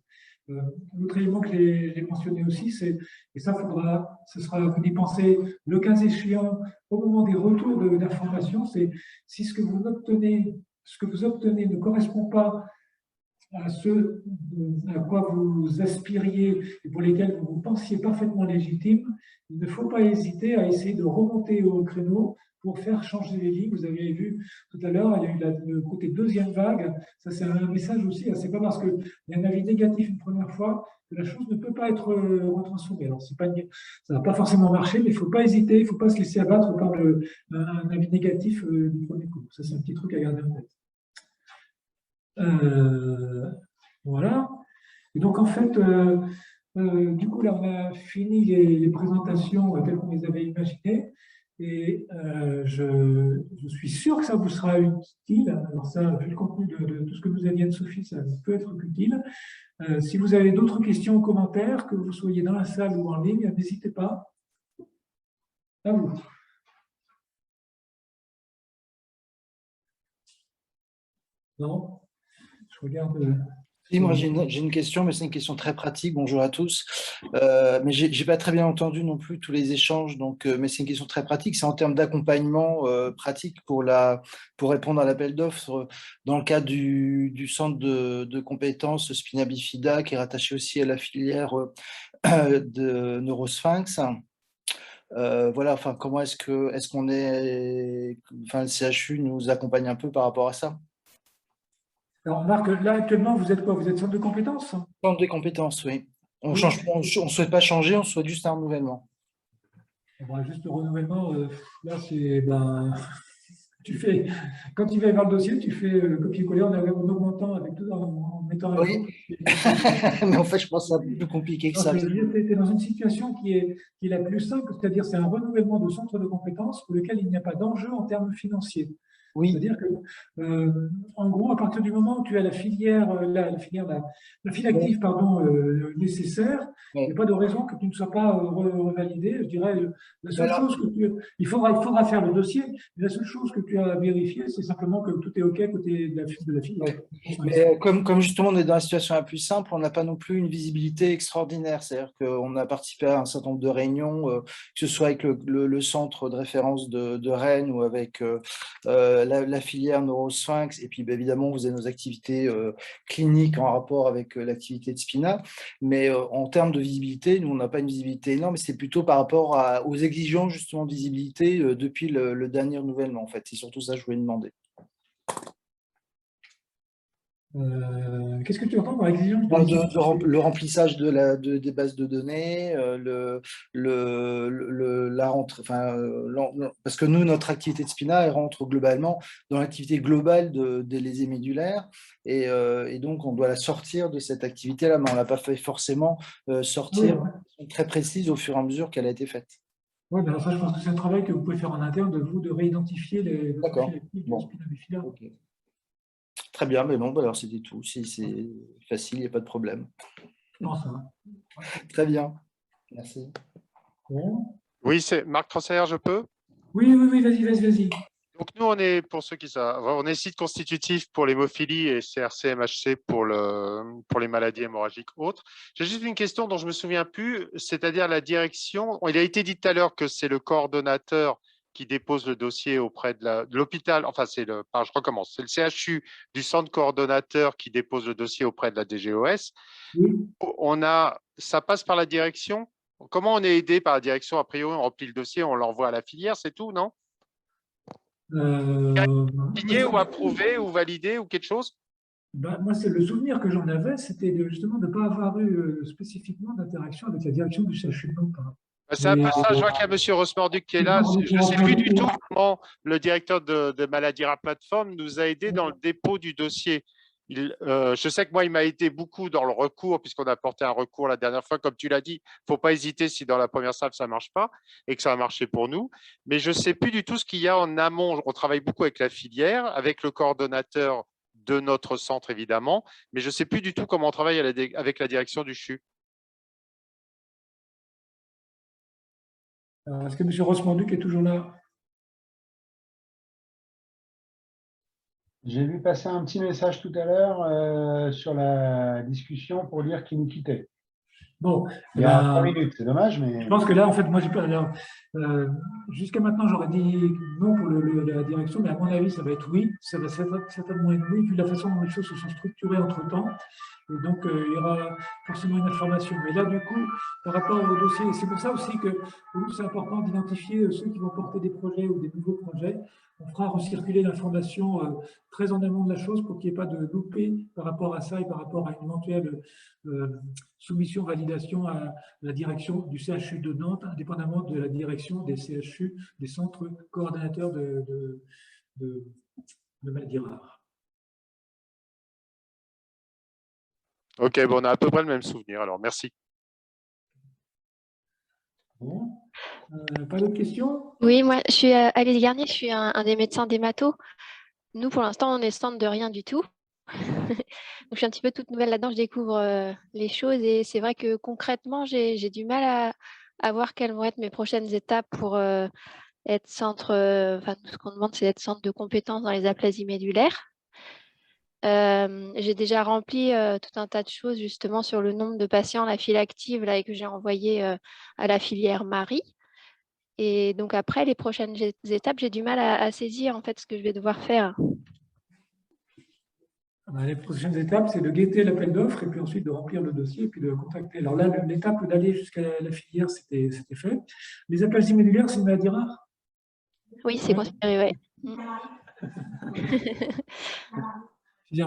L'autre élément que j'ai mentionné aussi, et ça ce sera à vous d'y penser le cas échéant au moment des retours d'informations, c'est si ce que vous obtenez ne correspond pas à ce à quoi vous aspiriez et pour lesquels vous pensiez parfaitement légitime, il ne faut pas hésiter à essayer de remonter au créneau pour faire changer les lignes. Vous avez vu tout à l'heure, il y a eu le côté deuxième vague. Ça, c'est un message aussi. C'est pas parce qu'il y a un avis négatif une première fois que la chose ne peut pas être retransformée. Alors, ça n'a pas forcément marché, mais il ne faut pas hésiter, il ne faut pas se laisser abattre par un avis négatif du premier coup. Ça, c'est un petit truc à garder en tête. Voilà. Et donc, en fait, du coup, là, on a fini les présentations telles qu'on les avait imaginées. Et je suis sûr que ça vous sera utile. Alors ça, vu le contenu de tout ce que nous a dit Anne-Sophie, ça peut être utile. Si vous avez d'autres questions ou commentaires, que vous soyez dans la salle ou en ligne, n'hésitez pas. À vous. Non? Je regarde... Oui, moi j'ai une question, mais c'est une question très pratique. Bonjour à tous. Mais j'ai pas très bien entendu non plus tous les échanges, donc, mais c'est une question très pratique. C'est en termes d'accompagnement pratique pour répondre à l'appel d'offres dans le cadre du centre de compétences Spina Bifida, qui est rattaché aussi à la filière de Neurosphinx. Voilà, enfin, comment est-ce qu'on enfin, le CHU nous accompagne un peu par rapport à ça? Alors, Marc, là, actuellement, vous êtes quoi? Vous êtes centre de compétences? Centre de compétences, oui. On ne souhaite pas changer, on souhaite juste un renouvellement. Bon, juste le renouvellement, là, c'est... quand tu vas vers le dossier, tu fais le copier-coller en augmentant avec tout, en mettant un oui. Mais en fait, je pense que c'est un peu plus compliqué que ça. Tu es dans une situation qui est la plus simple, c'est-à-dire c'est un renouvellement de centre de compétences pour lequel il n'y a pas d'enjeu en termes financiers. Oui. C'est-à-dire que, en gros, à partir du moment où tu as la file active nécessaire, il n'y a pas de raison que tu ne sois pas revalidé. Je dirais, la seule chose il faudra faire le dossier, mais la seule chose que tu as à vérifier, c'est simplement que tout est OK côté de la filière. Ouais. Mais comme justement on est dans la situation la plus simple, on n'a pas non plus une visibilité extraordinaire. C'est-à-dire qu'on a participé à un certain nombre de réunions, que ce soit avec le centre de référence de Rennes ou avec la filière Neurosphinx, et puis évidemment vous avez nos activités cliniques en rapport avec l'activité de Spina, mais en termes de visibilité, nous on n'a pas une visibilité énorme, mais c'est plutôt par rapport aux exigences justement de visibilité depuis le dernier renouvellement en fait. C'est surtout ça que je voulais demander. Qu'est-ce que tu entends par exigence? Le remplissage des bases de données, la rentrée, parce que nous, notre activité de Spina, elle rentre globalement dans l'activité globale des lésés médulaires, et donc on doit la sortir de cette activité-là, mais on ne l'a pas fait forcément sortir très précise au fur et à mesure qu'elle a été faite. Oui, ben ça, je pense que c'est un travail que vous pouvez faire en interne, de réidentifier les D'accord. bon. Spina Bifida. Okay. Très bien, mais bon, alors c'était tout. C'est facile, il n'y a pas de problème. Non, ça va. Très bien. Merci. Bon. Oui, c'est Marc Trossaillard, je peux? Oui, vas-y. Donc nous, on est, pour ceux qui savent, on est site constitutif pour l'hémophilie et CRC-MHC pour les maladies hémorragiques autres. J'ai juste une question dont je me souviens plus, c'est-à-dire la direction. Il a été dit tout à l'heure que c'est le coordonnateur qui dépose le dossier auprès de l'hôpital, enfin je recommence, c'est le CHU du centre coordonnateur qui dépose le dossier auprès de la DGOS. Oui. Ça passe par la direction. Comment on est aidé par la direction? A priori, on remplit le dossier, on l'envoie à la filière, c'est tout, non? Signé ou approuvé ou validé ou quelque chose? Moi, c'est le souvenir que j'en avais, c'était justement de ne pas avoir eu spécifiquement d'interaction avec la direction du CHU. C'est un peu ça, je vois qu'il y a M. Rosmorduc qui est là. Je ne sais plus du tout comment le directeur de Maladira Plateforme nous a aidés dans le dépôt du dossier. Je sais que moi, il m'a aidé beaucoup dans le recours, puisqu'on a porté un recours la dernière fois. Comme tu l'as dit, il ne faut pas hésiter si dans la première salle, ça ne marche pas et que ça a marché pour nous. Mais je ne sais plus du tout ce qu'il y a en amont. On travaille beaucoup avec la filière, avec le coordonnateur de notre centre, évidemment. Mais je ne sais plus du tout comment on travaille avec la direction du CHU. Est-ce que M. Rosmorduc est toujours là? J'ai vu passer un petit message tout à l'heure sur la discussion pour dire qu'il nous quittait. Bon, il y a 3 minutes, c'est dommage, mais... Je pense que là, en fait, moi, j'ai pas. Jusqu'à maintenant, j'aurais dit non pour la direction, mais à mon avis, ça va être oui. Ça va certainement être oui, vu la façon dont les choses se sont structurées entre-temps. Et donc, il y aura forcément une information. Mais là, du coup, par rapport au dossier, c'est pour ça aussi que pour nous, c'est important d'identifier ceux qui vont porter des projets ou des nouveaux projets. On fera recirculer l'information très en amont de la chose pour qu'il n'y ait pas de loupé par rapport à ça et par rapport à une éventuelle soumission, validation à la direction du CHU de Nantes, indépendamment de la direction des CHU, des centres coordonnateurs de maladies rares. Ok, bon, on a à peu près le même souvenir, alors merci. Bon. Pas d'autres questions? Oui, moi, je suis Alice Garnier, je suis un des médecins d'hémato. Nous, pour l'instant, on est stand de rien du tout. Donc, je suis un petit peu toute nouvelle là-dedans, je découvre les choses et c'est vrai que concrètement, j'ai du mal à voir quelles vont être mes prochaines étapes pour être centre, enfin, ce qu'on demande, c'est d'être centre de compétences dans les aplasies médulaires. J'ai déjà rempli tout un tas de choses justement sur le nombre de patients, la file active là, et que j'ai envoyé à la filière Marie. Et donc après, les prochaines étapes, j'ai du mal à saisir en fait ce que je vais devoir faire. Les prochaines étapes, c'est de guetter l'appel d'offres et puis ensuite de remplir le dossier et puis de contacter. Alors là, l'étape d'aller jusqu'à la filière, c'était fait. Les aplasies médulaires, c'est une maladie rare? Oui, c'est considéré, oui.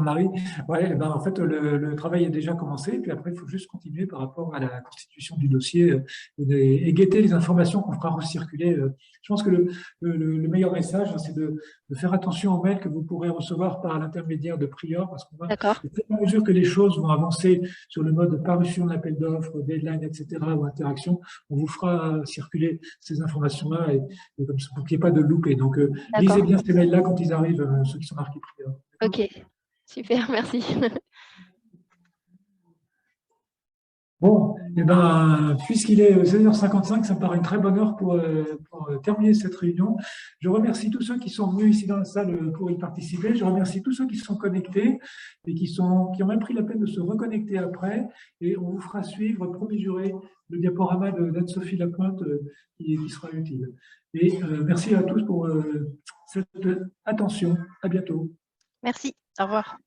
Marie, ouais, ben en fait, le travail est déjà commencé, puis après, il faut juste continuer par rapport à la constitution du dossier et guetter les informations qu'on fera recirculer. Je pense que le meilleur message, c'est de faire attention aux mails que vous pourrez recevoir par l'intermédiaire de Prior, parce qu'on va, à mesure que les choses vont avancer sur le mode parution de l'appel d'offres, deadline, etc., ou interaction, on vous fera circuler ces informations-là et comme ça, pour qu'il n'y ait pas de loupé. Donc, lisez bien ces mails-là quand ils arrivent, ceux qui sont marqués Prior. Ok. Super, merci. Bon, eh ben, puisqu'il est 16h55, ça me paraît une très bonne heure pour terminer cette réunion. Je remercie tous ceux qui sont venus ici dans la salle pour y participer. Je remercie tous ceux qui se sont connectés et qui ont même pris la peine de se reconnecter après. Et on vous fera suivre, promis juré, le diaporama d'Anne-Sophie Lapointe qui sera utile. Et merci à tous pour cette attention. À bientôt. Merci. Au revoir.